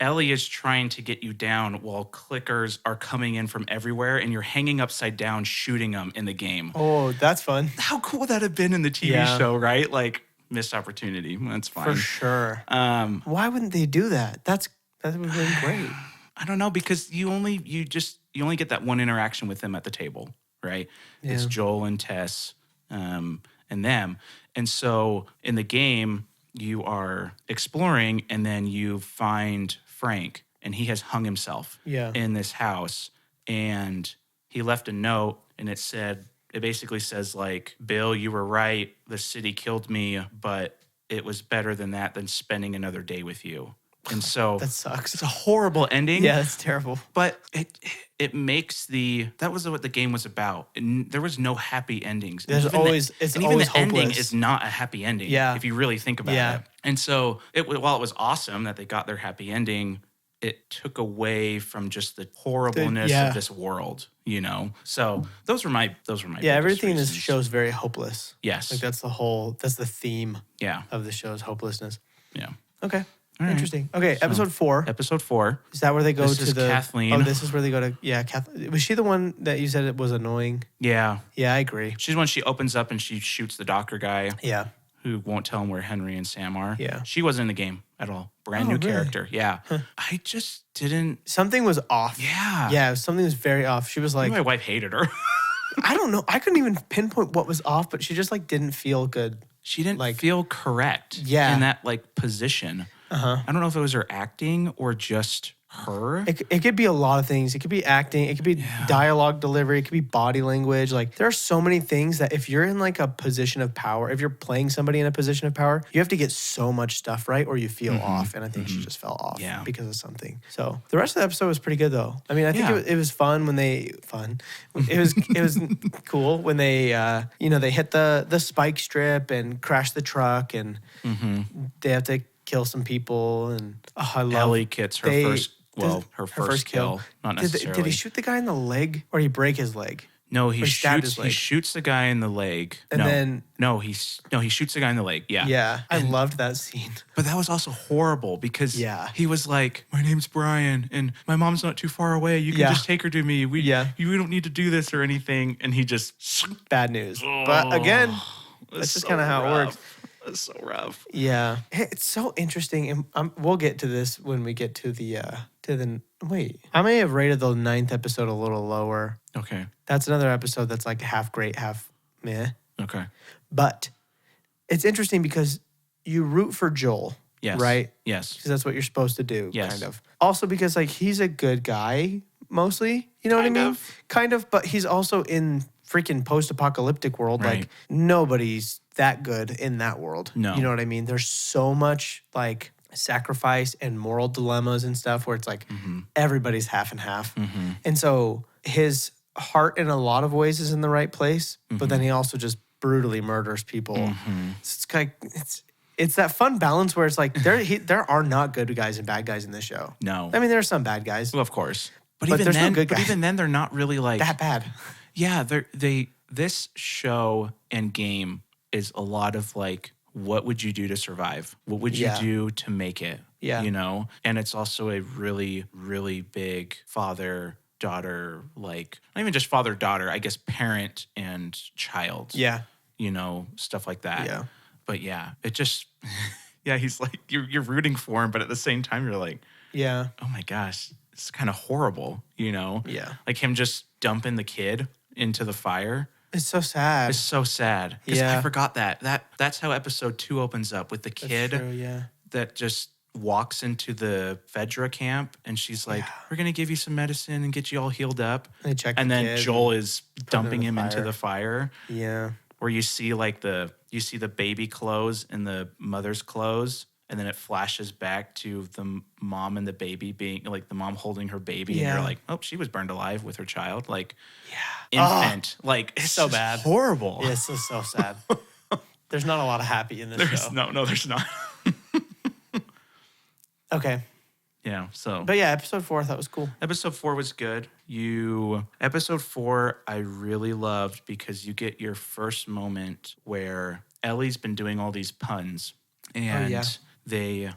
Ellie is trying to get you down while clickers are coming in from everywhere and you're hanging upside down shooting them in the game. Oh, that's fun. How cool would that have been in the TV show, right? Like, missed opportunity. That's fine. For sure. Why wouldn't they do that? That would have been great. I don't know, because you only get that one interaction with them at the table, right? Yeah. It's Joel and Tess and them. And so in the game, you are exploring and then you find Frank and he has hung himself in this house. And he left a note and it basically says like, Bill, you were right. The city killed me, but it was better than that, than spending another day with you. And so That sucks. it's a horrible ending. Yeah, that's terrible. But it makes that was what the game was about. And there was no happy endings. It's even always the ending hopeless. is not a happy ending. Yeah. If you really think about it. And so while it was awesome that they got their happy ending, it took away from just the horribleness of this world, you know? So those were my biggest everything in this reasons. show is very hopeless. Yes. Like that's the theme of the show's hopelessness. Yeah. Okay. All right. Interesting. Okay, episode 4. Episode 4. Is that where they go This to is the Kathleen. Oh, this is where they go to Kathleen. Was she the one that you said it was annoying? Yeah. Yeah, I agree. She's when she opens up and she shoots the doctor guy. Yeah. Who won't tell him where Henry and Sam are. Yeah. She wasn't in the game at all. Brand new really? character. Yeah. I just didn't. Something was off. Yeah. Yeah, something was very off. She was like, My wife hated her. I don't know. I couldn't even pinpoint what was off, but she just like didn't feel good. She didn't feel correct in that like position. I don't know if it was her acting or just her. It could be a lot of things. It could be acting. It could be dialogue delivery. It could be body language. Like there are so many things that if you're in like a position of power, if you're playing somebody in a position of power, you have to get so much stuff right or you feel off. And I think she just fell off because of something. So the rest of the episode was pretty good though. I mean, I think it was fun when they It was cool when they they hit the spike strip and crash the truck and they have to kill some people and I love Ellie gets her first kill. Not necessarily. Did he shoot the guy in the leg or did he break his leg? No, he stabbed shoots. his leg. He shoots the guy in the leg. And he shoots the guy in the leg. Yeah, Yeah, I loved that scene. But that was also horrible because he was like, "My name's Brian, and my mom's not too far away. You can just take her to me. We don't need to do this or anything." And he just bad news. But again, that's just kind of how it works. It's so rough. Yeah, it's so interesting, and we'll get to this when we get to the wait. I may have rated the 9th episode a little lower. Okay, that's another episode that's like half great, half meh. Okay, but it's interesting because you root for Joel. Yes. Right? Yes. Because that's what you're supposed to do, yes. kind of. Also because, like, he's a good guy, mostly. You know what I mean? Kind of. But he's also in freaking post-apocalyptic world. Right. Like, nobody's that good in that world. No. You know what I mean? There's so much, like, sacrifice and moral dilemmas and stuff where it's like everybody's half and half. And so his heart in a lot of ways is in the right place, but then he also just brutally murders people. So it's like it's that fun balance where it's like there are not good guys and bad guys in this show. No, I mean there are some bad guys. Well, of course, but even there's then, no good guys. But even then, they're not really like that bad. Yeah, this show and game is a lot of like, what would you do to survive? What would you do to make it? Yeah, you know, and it's also a really, really big father-daughter, like not even just father-daughter, I guess parent and child. Yeah. You know, stuff like that. Yeah. But yeah, it just, he's like, you're rooting for him, but at the same time, you're like, yeah, oh my gosh, it's kind of horrible, you know? Yeah. Like him just dumping the kid into the fire. It's so sad. It's so sad. Because Yeah. I forgot that's how episode 2 opens up with the kid that just walks into the Fedra camp and she's like, we're going to give you some medicine and get you all healed up. And then Joel is dumping him into the fire. Yeah. Where you see like you see the baby clothes and the mother's clothes, and then it flashes back to the mom and the baby being like the mom holding her baby, and you're like, oh, she was burned alive with her child, like infant, like it's so bad, horrible. Yeah, it's so sad. There's not a lot of happy in this show. No, there's not. Okay. Yeah, so. But yeah, episode 4 I thought was cool. Episode 4 was good. Episode 4 I really loved because you get your first moment where Ellie's been doing all these puns. And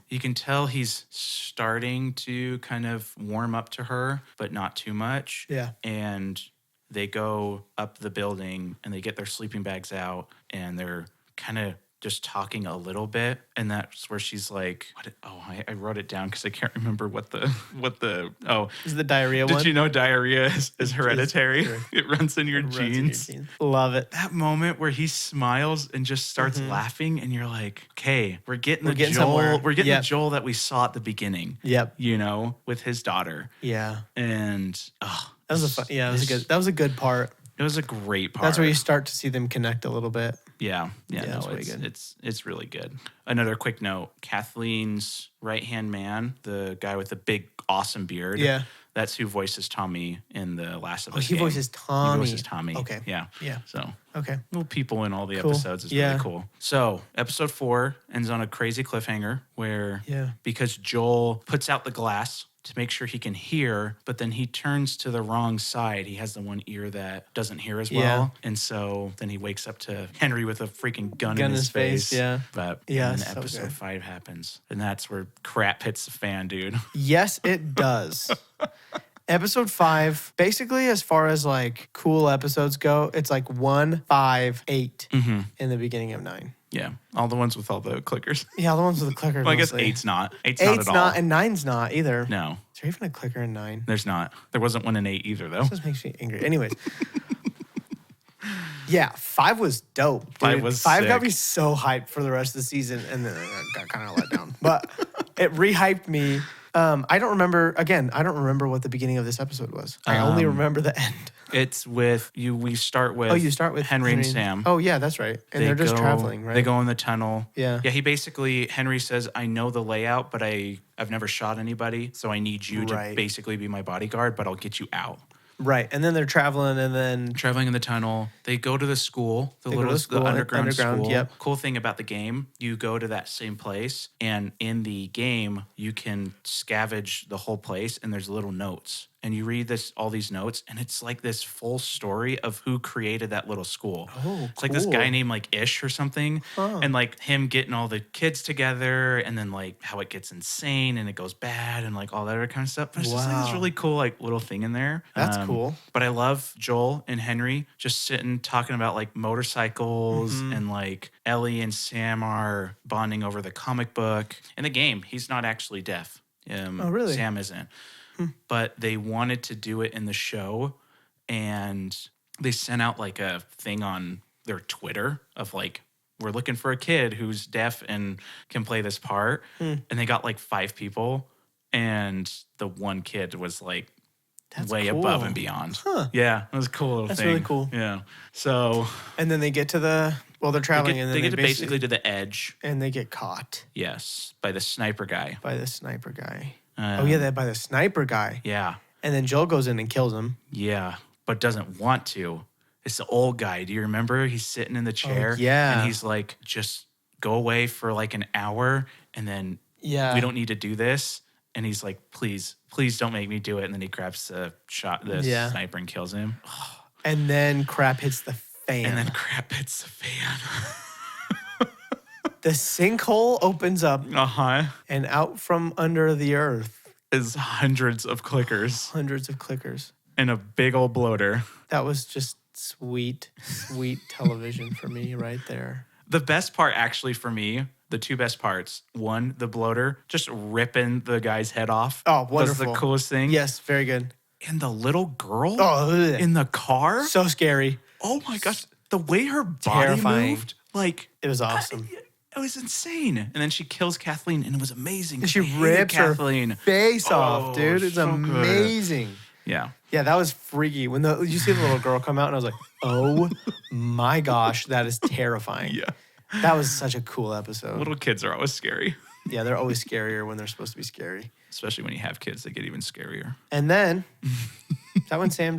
you can tell he's starting to kind of warm up to her, but not too much. Yeah. And they go up the building and they get their sleeping bags out and they're kind of just talking a little bit, and that's where she's like, I wrote it down because I can't remember what the is the diarrhea one? Did you know diarrhea is hereditary? It runs in your genes. Love it. That moment where he smiles and just starts laughing, and you're like, okay, we're getting the Joel. Somewhere. We're getting the Joel that we saw at the beginning. Yep. You know, with his daughter. Yeah. And that was that was a good part. It was a great part. That's where you start to see them connect a little bit. Yeah, no, it's really good. Another quick note: Kathleen's right-hand man, the guy with the big, awesome beard. Yeah, that's who voices Tommy in the Last of Us. He voices Tommy. He voices Tommy. Okay. Yeah. So little people in all the episodes is really cool. So episode 4 ends on a crazy cliffhanger where because Joel puts out the glass to make sure he can hear, but then he turns to the wrong side. He has the one ear that doesn't hear as well. And so then he wakes up to Henry with a freaking gun in his face. Yeah. But then episode 5 happens. And that's where crap hits the fan, dude. Yes, it does. Episode 5, basically as far as like cool episodes go, it's like 1, 5, 8 in the beginning of 9. Yeah, all the ones with all the clickers. Yeah, the ones with the clickers. Well, I guess 8's not. 8's not at all. Not, and 9's not either. No. Is there even a clicker in 9? There's not. There wasn't one in 8 either, though. This just makes me angry. Anyways. Yeah, 5 was dope. Dude. 5 got me so hyped for the rest of the season, and then I got kind of let down. But it re-hyped me. I don't remember what the beginning of this episode was. I only remember the end. It's with you. We start with. You start with Henry and Sam. Oh yeah, that's right. And they're just traveling, right? They go in the tunnel. Yeah. Yeah. Henry says, "I know the layout, but I've never shot anybody, so I need you to basically be my bodyguard, but I'll get you out." Right. And then they're traveling in the tunnel. They go to the school, the underground school. Yep. Cool thing about the game, you go to that same place, and in the game, you can scavenge the whole place, and there's little notes. and you read all these notes, and it's like this full story of who created that little school. Oh, it's like this guy cool. named like Ish or something, and like him getting all the kids together, and then like how it gets insane and it goes bad and like all that other kind of stuff. But it's just like this Wow. really cool like little thing in there. That's cool. But I love Joel and Henry just sitting talking about like motorcycles, and like Ellie and Sam are bonding over the comic book. In the game, he's not actually deaf. Oh, really? Sam isn't. But they wanted to do it in the show, and they sent out like a thing on their Twitter of like, we're looking for a kid who's deaf and can play this part. And they got like 5 people, and the one kid was like way cool. above and beyond. Yeah, it was a cool little That's thing. really cool. Yeah. So And then they get to they're traveling, and then they get to basically to the edge. and they get caught Yes, by the sniper guy. by the sniper guy. By the sniper guy. Yeah. And then Joel goes in and kills him. Yeah, but doesn't want to. It's the old guy. Do you remember? He's sitting in the chair. yeah. And he's like, just go away for like an hour, and then Yeah. we don't need to do this. And he's like, please don't make me do it. And then he grabs the sniper and kills him. And then crap hits the fan. And then crap hits the fan. the sinkhole opens up, Uh-huh. and out from under the earth, Is hundreds of clickers hundreds of clickers. and a big old bloater. That was just sweet television for me right there. The best part actually for me, the 2 best parts. One, the bloater, just ripping the guy's head off. Oh, wonderful. That's the coolest thing. Yes, very good. And the little girl Oh, in the car. so scary. Oh my gosh. The way her body Terrifying. moved, like, It was awesome. it was insane. And then she kills Kathleen, and it was amazing. And she I hated rips Kathleen. her face off, Oh, dude. It's so good. amazing. Yeah. Yeah, that was freaky. When you see the little girl come out, and I was like, oh my gosh, that is terrifying. Yeah. That was such a cool episode. Little kids are always scary, Yeah, they're always scarier when they're supposed to be scary. especially when you have kids. They get even scarier. And then, is that when Sam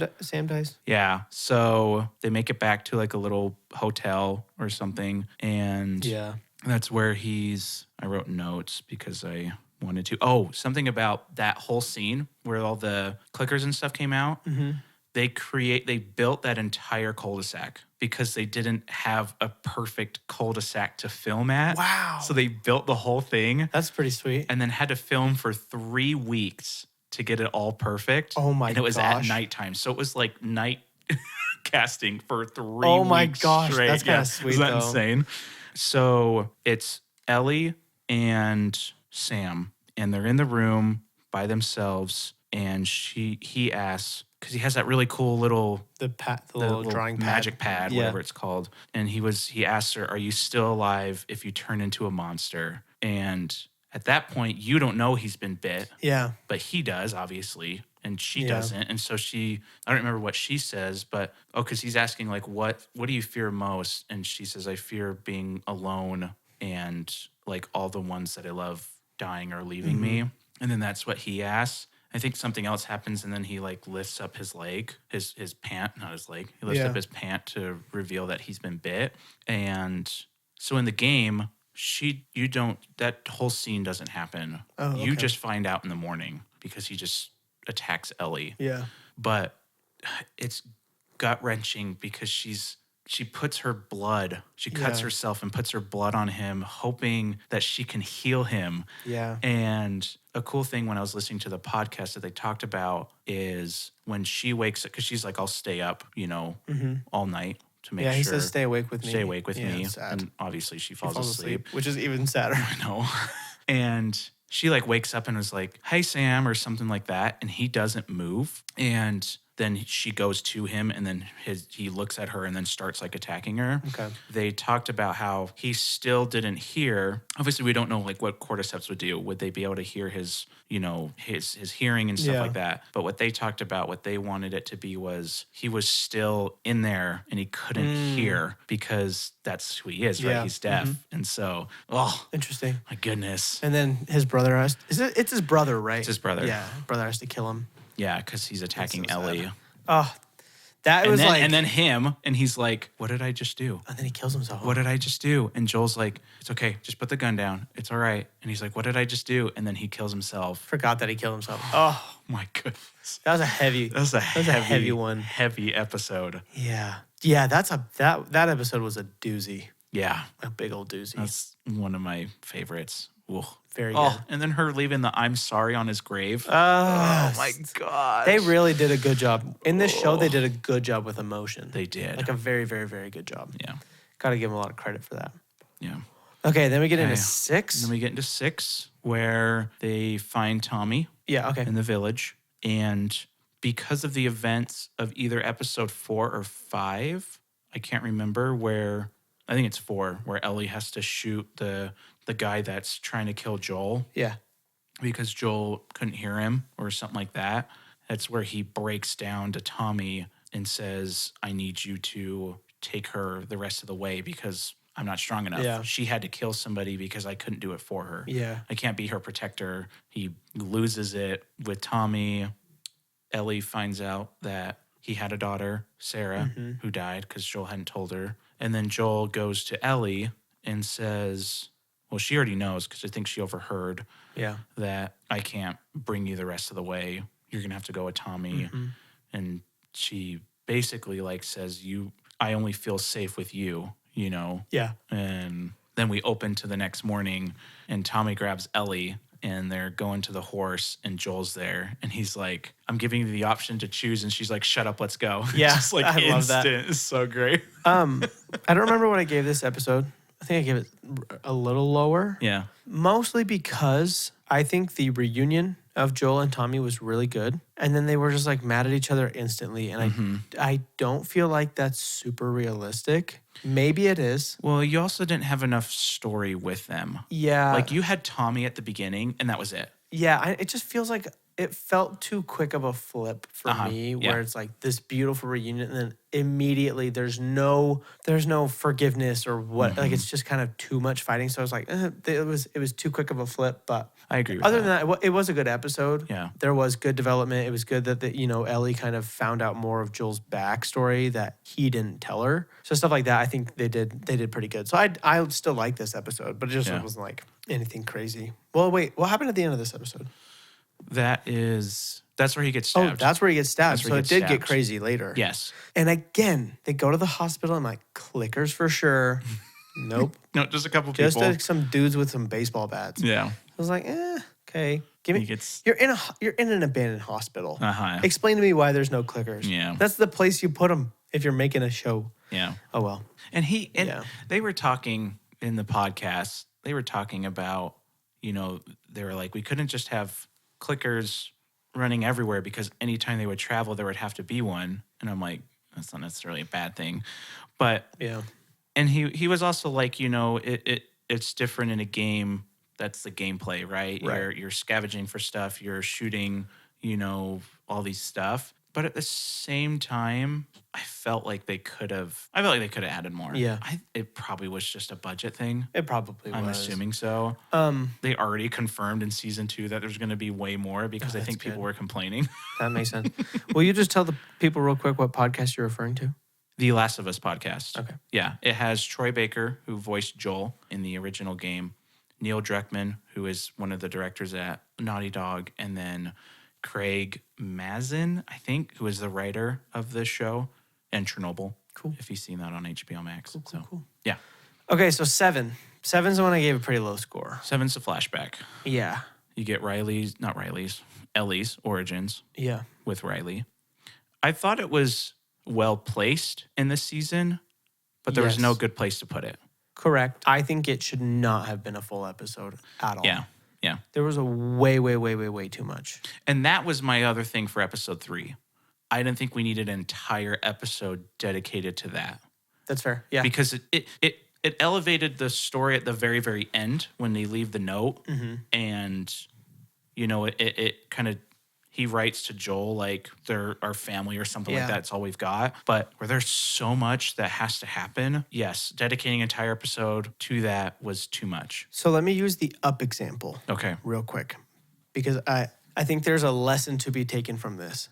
dies? Yeah. So they make it back to like a little hotel or something. And Yeah. that's where I wrote notes because I wanted to. Oh, something about that whole scene where all the clickers and stuff came out. Mm-hmm. They built that entire cul-de-sac because they didn't have a perfect cul-de-sac to film at. Wow. So they built the whole thing That's pretty sweet. and then had to film for 3 weeks to get it all perfect. Oh my And it was gosh. at nighttime. So it was like night casting for 3 weeks. Oh my gosh, straight. that's kinda sweet, Isn't that though. insane? So it's Ellie and Sam, and they're in the room by themselves, and he asks, because he has that really cool little The little drawing pad. magic pad, Yeah. whatever it's called. And he asks her, "Are you still alive if you turn into a monster?" And at that point, you don't know he's been bit, Yeah. but he does, obviously, and she Yeah. doesn't. And so I don't remember what she says, but because he's asking like, what do you fear most? And she says, "I fear being alone and like all the ones that I love dying or leaving me." And then that's what he asks. I think something else happens, and then he like lifts up his leg, his pant, not his leg. He lifts Yeah. up his pant to reveal that he's been bit. And so in the game, that whole scene doesn't happen. Oh, You okay. just find out in the morning because he just attacks Ellie. Yeah. But it's gut wrenching because she puts her blood, she cuts Yeah. herself and puts her blood on him, hoping that she can heal him. Yeah. And a cool thing when I was listening to the podcast that they talked about is when she wakes up, because she's like, I'll stay up, all night to make Yeah, sure. he says, stay awake with me. Stay awake with Yeah, me. it's sad. And obviously she He falls falls asleep. which is even sadder. I know. And she like wakes up and was like, "Hey, Sam," or something like that. And he doesn't move. And then she goes to him, and then he looks at her and then starts like attacking her. Okay. They talked about how he still didn't hear. Obviously, we don't know like what cordyceps would do. Would they be able to hear his hearing and stuff Yeah. like that? But what they talked about, what they wanted it to be was he was still in there and he couldn't hear because that's who he is, right? Yeah. He's deaf. And so, oh, Interesting. my goodness. And then his brother it's his brother, right? It's his brother. Yeah. Brother has to kill him. Yeah, because he's attacking so sad. Ellie. Oh, That was like... And then him, and he's like, what did I just do? And then he kills himself. What did I just do? And Joel's like, it's okay. Just put the gun down. It's all right. And he's like, what did I just do? And then he kills himself. Forgot that he killed himself. Oh, my goodness. that was a heavy... That was a heavy one. Heavy episode. Yeah. Yeah, that episode was a doozy. Yeah. A big old doozy. That's one of my favorites. Ooh. Very good. And then her leaving the I'm sorry on his grave. Oh my God. They really did a good job. In this show, they did a good job with emotion. They did. Like a very, very, very good job. Yeah. Got to give them a lot of credit for that. Yeah. Okay, then we get into 6. Then we get into 6, where they find Tommy Yeah, okay. in the village. And because of the events of either episode 4 or 5, I can't remember, where, I think it's 4, where Ellie has to shoot the guy that's trying to kill Joel. Yeah. Because Joel couldn't hear him or something like that. That's where he breaks down to Tommy and says, I need you to take her the rest of the way because I'm not strong enough. Yeah. She had to kill somebody because I couldn't do it for her. Yeah. I can't be her protector. He loses it with Tommy. Ellie finds out that he had a daughter, Sarah, who died because Joel hadn't told her. And then Joel goes to Ellie and says, well, she already knows because I think she overheard that I can't bring you the rest of the way. You're going to have to go with Tommy. And she basically like says, I only feel safe with you, you know? Yeah. And then we open to the next morning and Tommy grabs Ellie and they're going to the horse and Joel's there. And he's like, I'm giving you the option to choose. And she's like, shut up, let's go. Yeah, Just like I instant. love that. It's so great. I don't remember what I gave this episode. I think I gave it a little lower. Yeah. Mostly because I think the reunion of Joel and Tommy was really good. And then they were just like mad at each other instantly. And I don't feel like that's super realistic. Maybe it is. Well, you also didn't have enough story with them. Yeah. Like you had Tommy at the beginning and that was it. Yeah. It just feels like it felt too quick of a flip for me where it's like this beautiful reunion and then immediately there's no forgiveness or what. Like it's just kind of too much fighting. So I was like, it was too quick of a flip. But I agree with other than that, it was a good episode. Yeah. There was good development. It was good that Ellie kind of found out more of Joel's backstory that he didn't tell her. So stuff like that, I think they did pretty good. So I still like this episode, but it just wasn't like anything crazy. Well, wait, what happened at the end of this episode? That's where he gets stabbed. Oh, that's where he gets stabbed. So it did get stabbed. crazy later. Yes. And again, they go to the hospital. I'm like, clickers for sure. Nope. No, just a couple people. Just some dudes with some baseball bats. Yeah. I was like, okay. Give me. You're in an abandoned hospital. Explain to me why there's no clickers. Yeah. That's the place you put them if you're making a show. Yeah. Oh well. And they were talking in the podcast. They were talking about, they were like, we couldn't just have clickers running everywhere because anytime they would travel, there would have to be one. And I'm like, that's not necessarily a bad thing. But yeah. And he was also like, it's different in a game. That's the gameplay, right? You're scavenging for stuff, you're shooting, all these stuff. But at the same time, I felt like they could have added more. Yeah. It probably was just a budget thing. It probably was. I'm assuming so. They already confirmed in season 2 that there's going to be way more because I think people were complaining. That makes sense. Will you just tell the people real quick what podcast you're referring to? The Last of Us podcast. Okay. Yeah. It has Troy Baker, who voiced Joel in the original game, Neil Druckmann, who is one of the directors at Naughty Dog, and then Craig Mazin, I think, who is the writer of this show, and Chernobyl. Cool. If you've seen that on HBO Max. Cool. Yeah. Okay, so 7. 7's the one I gave a pretty low score. 7's a flashback. Yeah. You get Ellie's origins. Yeah. With Riley. I thought it was well placed in this season, but there was no good place to put it. Correct. I think it should not have been a full episode at all. Yeah. There was a way too much. And that was my other thing for episode 3. I didn't think we needed an entire episode dedicated to that. That's fair. Yeah. Because it elevated the story at the very, very end when they leave the note. And, it kind of, he writes to Joel like they're our family or something like that. That's all we've got. But where there's so much that has to happen, yes, dedicating an entire episode to that was too much. So let me use the Up example. Okay. Real quick. Because I think there's a lesson to be taken from this.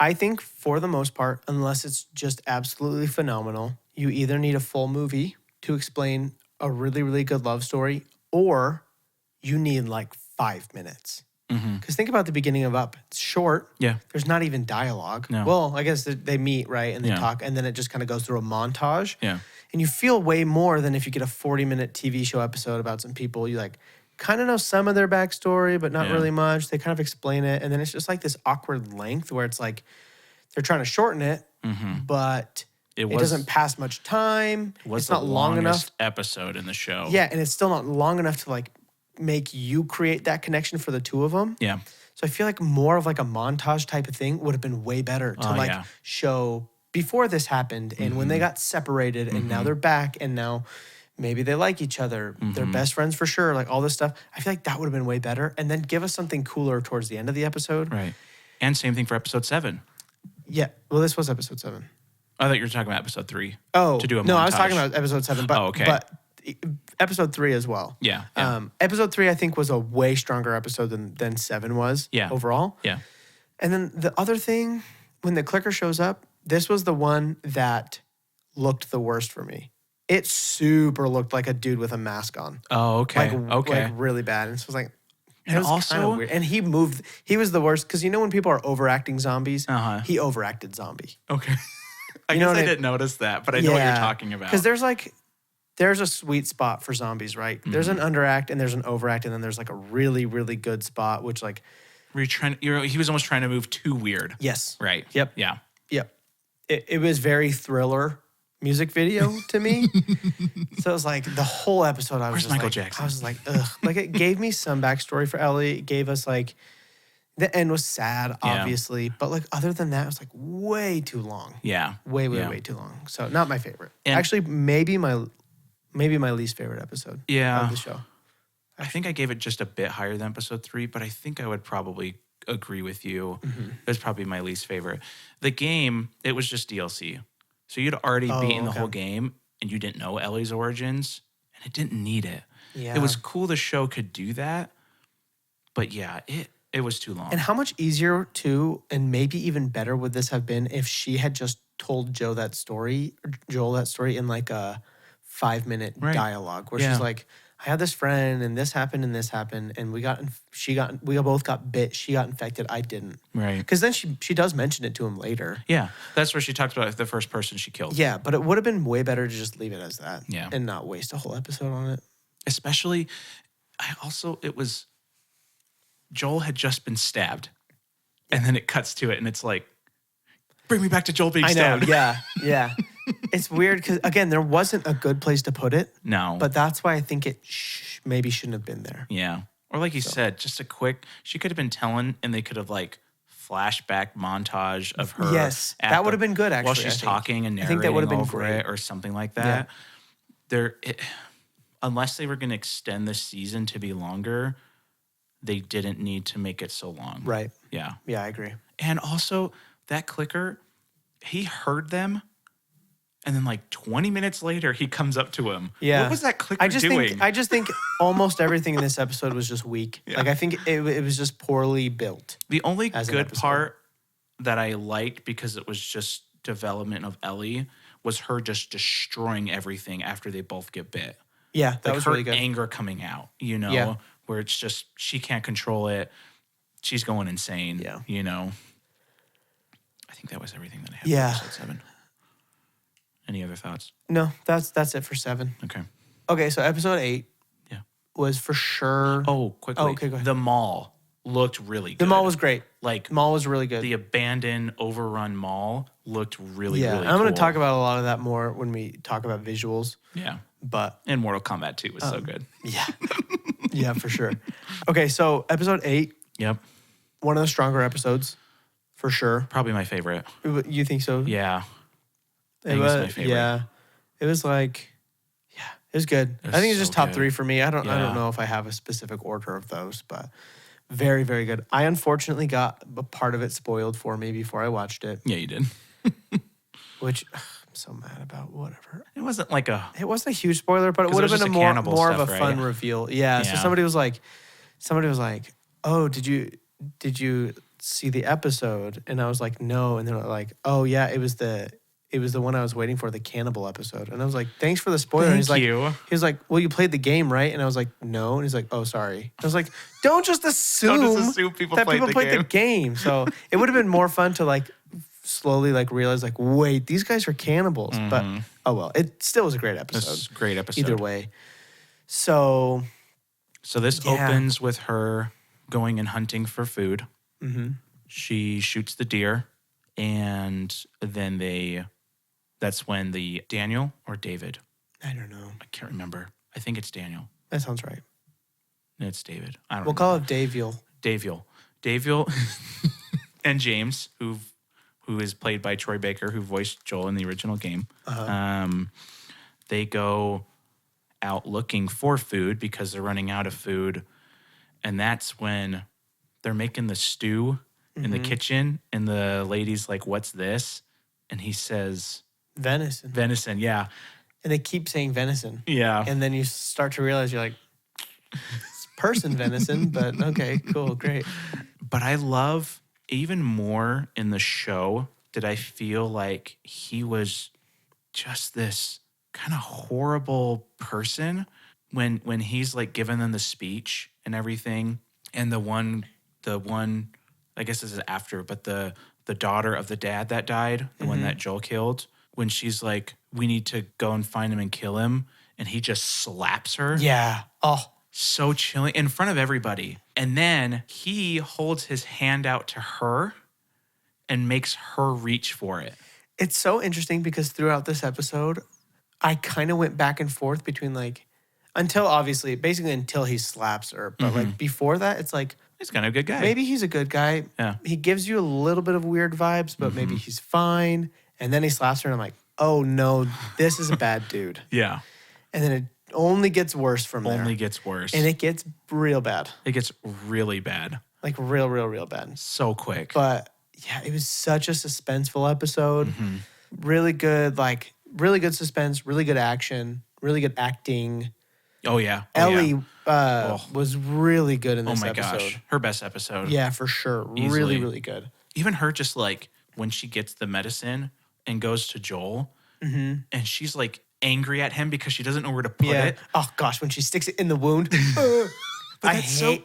I think for the most part, unless it's just absolutely phenomenal, you either need a full movie to explain a really, really good love story, or you need like 5 minutes. Because think about the beginning of Up. It's short. Yeah. There's not even dialogue. No. Well, I guess they meet, right? And they Yeah. talk, and then it just kind of goes through a montage. Yeah. And you feel way more than if you get a 40-minute TV show episode about some people. You like kind of know some of their backstory, but not Yeah. really much. They kind of explain it. And then it's just like this awkward length where it's like they're trying to shorten it, but it doesn't pass much time. Was It's not long enough. episode in the show. Yeah, and it's still not long enough to like make you create that connection for the two of them. Yeah. So I feel like more of like a montage type of thing would have been way better to like yeah. show before this happened and when they got separated and now they're back and now maybe they like each other. They're best friends for sure. Like all this stuff. I feel like that would have been way better. And then give us something cooler towards the end of the episode. Right. And same thing for episode 7. Yeah. Well, this was episode 7. I thought you were talking about episode 3. Oh, to do a no, I was montage. talking about episode 7, but, okay. but episode 3 as well. Yeah. Yeah. Episode 3, I think, was a way stronger episode than 7 was overall. Yeah. And then the other thing, when the clicker shows up, this was the one that looked the worst for me. It super looked like a dude with a mask on. Oh, okay. Like really bad. And so it was like, And it was also- kind of weird. And he was the worst. Because you know when people are overacting zombies, Uh-huh. he overacted zombie. Okay. I You know guess what I I- didn't notice that, but I know what you're talking about. Because there's a sweet spot for zombies, right? There's an underact and there's an overact, and then there's like a really, really good spot, which like, he was almost trying to move too weird. yes. Right. Yep. Yeah. Yep. It was very Thriller music video to me. So it was like the whole episode I was Where's just Michael like, Jackson? I was like, ugh. Like it gave me some backstory for Ellie. It gave us like, the end was sad, obviously. But like other than that, it was like way too long. Yeah. Way Yeah. too long. So not my favorite. And- Actually, maybe my least favorite episode Yeah. of the show. I think I gave it just a bit higher than episode 3, but I think I would probably agree with you. It was probably my least favorite. The game, it was just DLC. So you'd already beaten the whole game and you didn't know Ellie's origins and it didn't need it. Yeah. It was cool the show could do that, but yeah, it was too long. And how much easier too, and maybe even better would this have been if she had just told Joel that story in like a 5-minute Right. dialogue where Yeah. she's like, I had this friend and this happened and we both got bit. She got infected. I didn't. Right. Because then she does mention it to him later. Yeah. That's where she talked about the first person she killed. Yeah, but it would have been way better to just leave it as that. Yeah. And not waste a whole episode on it. Especially, it was, Joel had just been stabbed. And then it cuts to it and it's like, bring me back to Joel being I know. stabbed. Yeah. It's weird because, again, there wasn't a good place to put it. No. But that's why I think it maybe shouldn't have been there. Yeah. Or like you said, just a quick, she could have been telling and they could have like flashback montage of her. Yes, that would have been good, actually, While I she's think. talking and I think that narrating would have been over great. it or something like that. Unless they were going to extend the season to be longer, they didn't need to make it so long. Right. Yeah. Yeah, I agree. And also that clicker, he heard them. And then like 20 minutes later, he comes up to him. Yeah. What was that clicker doing? I just think almost everything in this episode was just weak. Yeah. Like, I think it was just poorly built. The only as an good episode. part that I liked because it was just development of Ellie was her just destroying everything after they both get bit. Yeah, that Like was her really good. anger coming out, Yeah. where it's just she can't control it. She's going insane, Yeah. I think that was everything that I had Yeah. for episode 7. Any other thoughts? No, that's it for 7. Okay. Okay, so episode 8 Yeah. was for sure. Oh, quickly. Oh, okay, go ahead. The mall looked really good. The mall was great. like The mall was really good. the abandoned, overrun mall looked really, yeah, really I'm going cool. to talk about a lot of that more when we talk about visuals. Yeah. But And Mortal Kombat 2 was so good. yeah, yeah, for sure. Okay, so episode 8, Yep. one of the stronger episodes, for sure. Probably my favorite. You think so? Yeah. I It think it's was, my favorite. yeah. It was like, yeah, it was good. It was I think it's so just top good. 3 for me. I don't Yeah. know if I have a specific order of those, but very, very good. I unfortunately got a part of it spoiled for me before I watched it, Yeah, you did. which I'm so mad about. Whatever. It wasn't like a It wasn't a huge spoiler, but it 'Cause would it have was been a just more cannibal more of stuff, a fun right? reveal. Yeah. So Yeah. somebody was like, oh, did you see the episode?" And I was like, "No." And they're like, "Oh yeah, it was the one I was waiting for, the cannibal episode." And I was like, "Thanks for the spoiler." And Thank you. He was like, "Well, you played the game, right?" And I was like, "No." And he's like, "Oh, sorry." I was like, "Don't just assume, people that played people the played game. the game." So it would have been more fun to like slowly like realize like, wait, these guys are cannibals. But oh well, it still was a great episode. That's a great episode. Either way. So this opens with her going and hunting for food. Mm-hmm. She shoots the deer, and then that's when the Daniel or David? I don't know. I can't remember. I think it's Daniel. That sounds right. It's David. I don't know. We'll call it Daviel. Daviel and James, who is played by Troy Baker, who voiced Joel in the original game. They go out looking for food because they're running out of food. And that's when they're making the stew in the kitchen. And the lady's like, "What's this?" And he says, Venison. "Venison, yeah." And they keep saying venison. Yeah. And then you start to realize you're like, it's person venison, but okay, cool, great. But I love even more in the show did I feel like he was just this kind of horrible person when he's like giving them the speech and everything. And the one I guess this is after, but the daughter of the dad that died, the one that Joel killed, when she's like, "We need to go and find him and kill him," and he just slaps her. Yeah. Oh, So chilling in front of everybody. And then he holds his hand out to her and makes her reach for it. it's so interesting because throughout this episode, I kind of went back and forth between like, until he slaps her. But like before that, it's like, He's kind of a good guy. maybe he's a good guy. Yeah. He gives you a little bit of weird vibes, but maybe he's fine. And then he slaps her and I'm like, oh no, this is a bad dude. Yeah. And then it only gets worse from there. Only gets worse. And it gets real bad. It gets really bad. Like real bad. So quick. But yeah, it was such a suspenseful episode. Really good, really good suspense, really good action, really good acting. Oh, yeah. Ellie was really good in Oh, this my episode. gosh. Her best episode. Yeah, for sure. Easily. Really good. Even her just like when she gets the medicine and goes to Joel and she's like angry at him because she doesn't know where to put it. Oh gosh, when she sticks it in the wound. But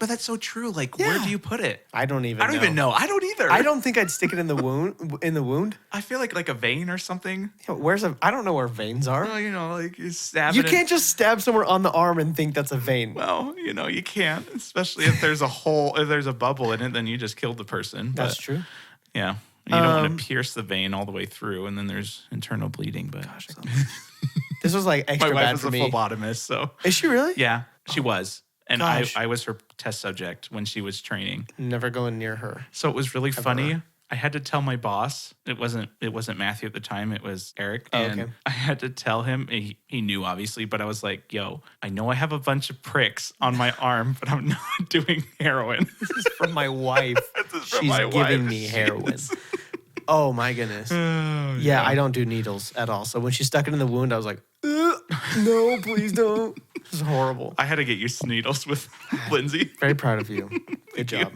that's so true. Like, where do you put it? I don't even know. I don't either. I don't think I'd stick it in the wound. I feel like a vein or something. I don't know where veins are. Well, like you stab You it. can't just stab somewhere on the arm and think that's a vein. Well, you can't. Especially if there's a hole, if there's a bubble in it, then you just killed the person. That's true. Yeah. You don't want to pierce the vein all the way through, and then there's internal bleeding. But This was like extra my wife bad is for a me. phlebotomist, so Is she really? yeah, she was. And Gosh. I was her test subject when she was training. Never going near her. So it was really funny. I had to tell my boss. It wasn't Matthew at the time. It was Eric. And okay. I had to tell him. He knew obviously, but I was like, "Yo, I know I have a bunch of pricks on my arm, but I'm not doing heroin." This is from my wife. She's giving me heroin. Oh my goodness. Yeah, I don't do needles at all. So when she stuck it in the wound, I was like, no, please don't. This is horrible. I had to get used to needles with Lindsay. Very proud of you. Good job.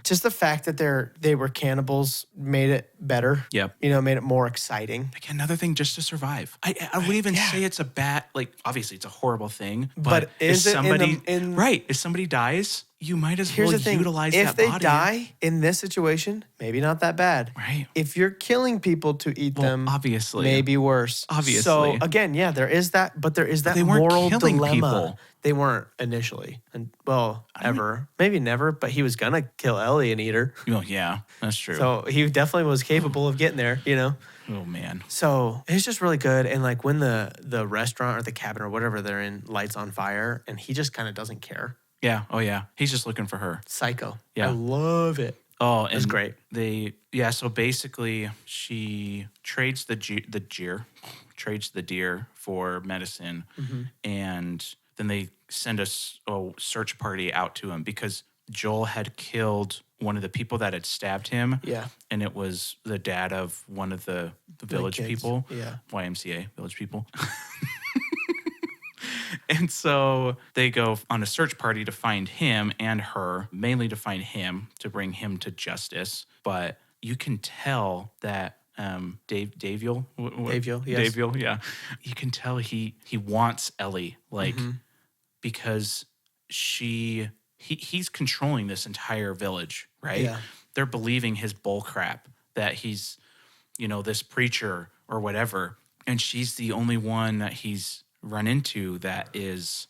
Just the fact that they were cannibals made it better. Yep. Made it more exciting. Like another thing just to survive. I wouldn't even say it's a bad, like obviously it's a horrible thing. But is if it somebody right? If somebody dies, you might as Here's well the thing. utilize if that they body. die in this situation, maybe not that bad. Right. If you're killing people to eat them, obviously. maybe worse. Obviously. So again, yeah, there is that, but there is that they weren't moral killing dilemma. people. They weren't initially, and ever, maybe never. But he was gonna kill Ellie and eat her. Oh yeah, that's true. So he definitely was capable of getting there. Oh man. So it's just really good. And like when the restaurant or the cabin or whatever they're in lights on fire, and he just kind of doesn't care. Yeah. Oh yeah. He's just looking for her. Psycho. Yeah. I love it. Oh, and it's great. So basically she trades the deer for medicine, and then they send a search party out to him because Joel had killed one of the people that had stabbed him. Yeah. And it was the dad of one of the village kids. people. Yeah. YMCA, village people. And so they go on a search party to find him and her, mainly to find him, to bring him to justice. But you can tell that Daviel, yes. Daviel, yeah. You can tell he wants Ellie, like, Mm-hmm. because he's controlling this entire village, right? Yeah. They're believing his bull crap that he's, this preacher or whatever. And she's the only one that he's run into that is,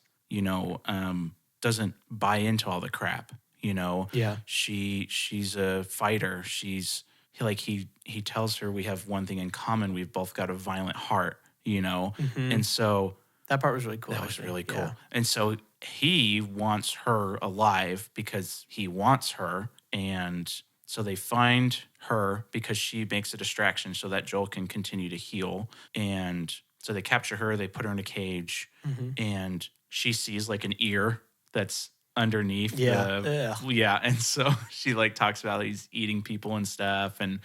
doesn't buy into all the crap, Yeah. She's a fighter. He tells her we have one thing in common. We've both got a violent heart, Mm-hmm. and so That part was really cool. that was really cool. Yeah. And so he wants her alive because he wants her. And so they find her because she makes a distraction so that Joel can continue to heal. And so they capture her, they put her in a cage, Mm-hmm. and she sees like an ear that's underneath. Yeah. Yeah. And so she like talks about he's eating people and stuff. And,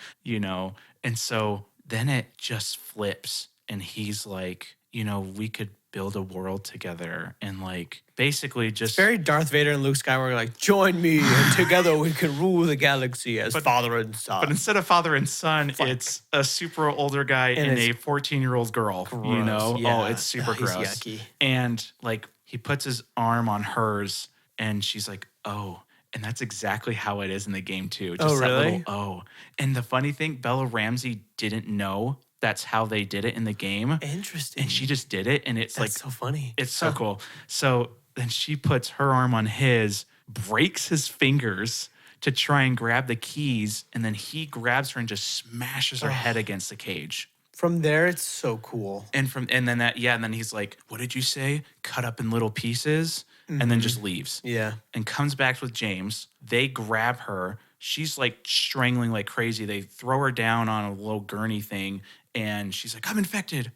and so then it just flips and he's like, we could build a world together and like basically just It's very Darth Vader and Luke Skywalker, like, join me and together we can rule the galaxy as father and son. But instead of father and son, it's a super older guy and a 14-year-old girl, gross, yeah. Oh, it's super He's gross. yucky. And like he puts his arm on hers and she's like, oh. And that's exactly how it is in the game too. Just really? That little oh. And the funny thing, Bella Ramsey didn't know that's how they did it in the game. Interesting. And she just did it. And it's That's so funny. It's so cool. So then she puts her arm on his, breaks his fingers to try and grab the keys. And then he grabs her and just smashes her head against the cage. From there, it's so cool. And then he's like, what did you say? Cut up in little pieces. And then just leaves. Yeah. And comes back with James. They grab her. She's like strangling like crazy. They throw her down on a little gurney thing. And she's like, I'm infected.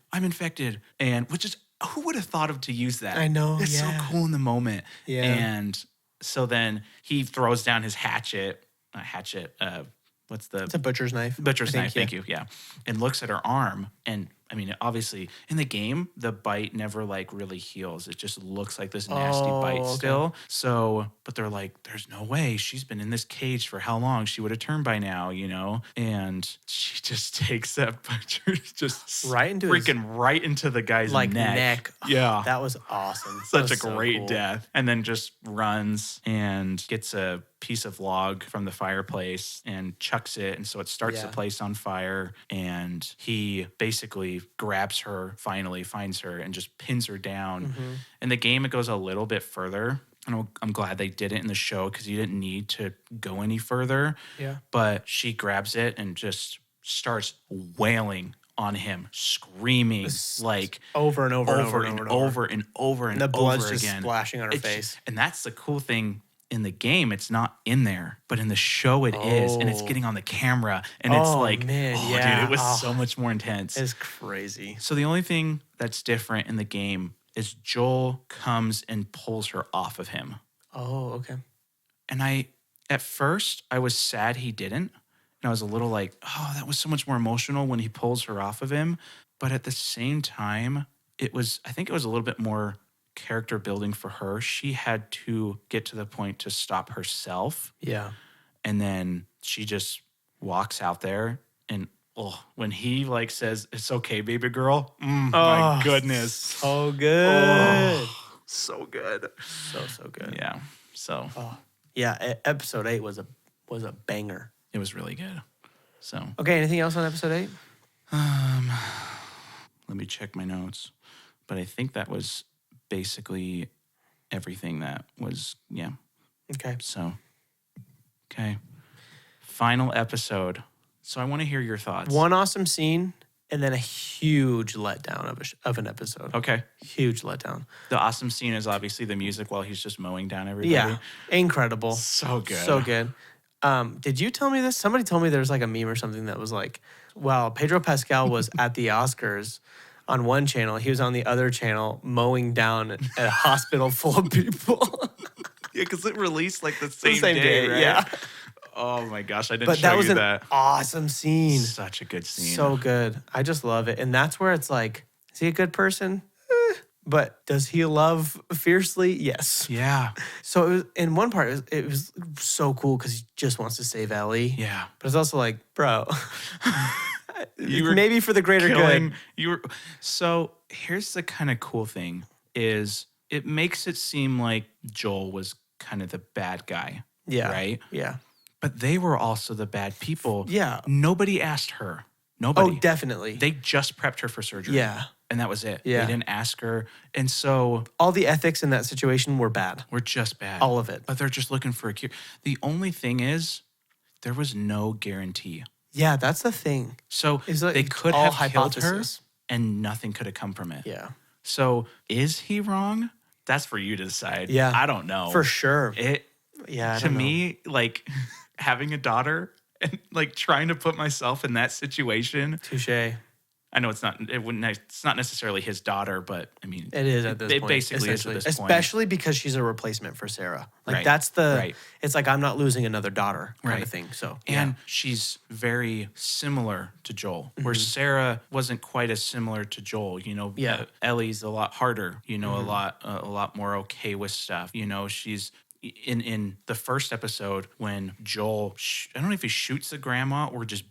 And which is, who would have thought of to use that? I know. It's so cool in the moment. Yeah. And so then he throws down his hatchet. It's a butcher's knife. Butcher's knife, thank you. Yeah. And looks at her arm. And I mean, obviously, in the game, the bite never like really heals. It just looks like this nasty bite still. So, but they're like, there's no way. She's been in this cage for how long? She would have turned by now, And she just takes that butcher just right into right into the guy's neck. Yeah. That was awesome. Such a great death. And then just runs and gets a piece of log from the fireplace and chucks it. And so it starts the place on fire. And he basically grabs her, finally finds her, and just pins her down. Mm-hmm. In the game, it goes a little bit further. And I'm glad they did it in the show because you didn't need to go any further. Yeah. But she grabs it and just starts wailing on him, screaming like over and over and the blood's just splashing on her face. And that's the cool thing. In the game, it's not in there, but in the show it is, and it's getting on the camera, and it's like, man, dude, it was so much more intense. It's crazy. So the only thing that's different in the game is Joel comes and pulls her off of him. Oh, okay. And at first, I was sad he didn't, and I was a little like, oh, that was so much more emotional when he pulls her off of him. But at the same time, I think it was a little bit more character building for her. She had to get to the point to stop herself. Yeah. And then she just walks out there and when he like says, it's okay, baby girl. My goodness. So good. So good. So good. Yeah. So yeah, episode 8 was a banger. It was really good. So okay, anything else on episode 8? Let me check my notes. But I think that was basically everything that was, Okay. So, okay. Final episode. So I want to hear your thoughts. One awesome scene and then a huge letdown of an episode. Okay. Huge letdown. The awesome scene is obviously the music while he's just mowing down everybody. Yeah. Incredible. So good. So good. Did you tell me this? Somebody told me there's like a meme or something that was like, well, Pedro Pascal was at the Oscars on one channel. He was on the other channel mowing down a hospital full of people. Yeah, because it released like the same day, right? Yeah. Oh my gosh, I didn't But show that was you an that. awesome scene. Such a good scene. So good. I just love it. And that's where it's like, is he a good person? But does he love fiercely? Yes. Yeah. So it was, in one part, it was so cool because he just wants to save Ellie. Yeah. But it's also like, bro, You were maybe for the greater good. So here's the kind of cool thing is it makes it seem like Joel was kind of the bad guy. Yeah. Right? Yeah. But they were also the bad people. Yeah. Nobody asked her. Nobody. Oh, definitely. They just prepped her for surgery. Yeah. And that was it. Yeah. They didn't ask her. And so all the ethics in that situation were bad. we're just bad. All of it. But they're just looking for a cure. The only thing is there was no guarantee. Yeah, that's the thing. So Like they could all have killed her hypothesis. and nothing could have come from it. Yeah. So is he wrong? That's for you to decide. Yeah. I don't know. For sure. To me, like having a daughter and like trying to put myself in that situation. Touche. I know it's not necessarily his daughter, but I mean it is at this point. It basically is at this point. Especially because she's a replacement for Sarah. Like Right. that's the Right. It's like I'm not losing another daughter kind Right. of thing. So And she's very similar to Joel, where Sarah wasn't quite as similar to Joel. You know, Yeah. Ellie's a lot harder. You know, a lot more okay with stuff. You know, she's in the first episode when Joel, I don't know if he shoots the grandma or just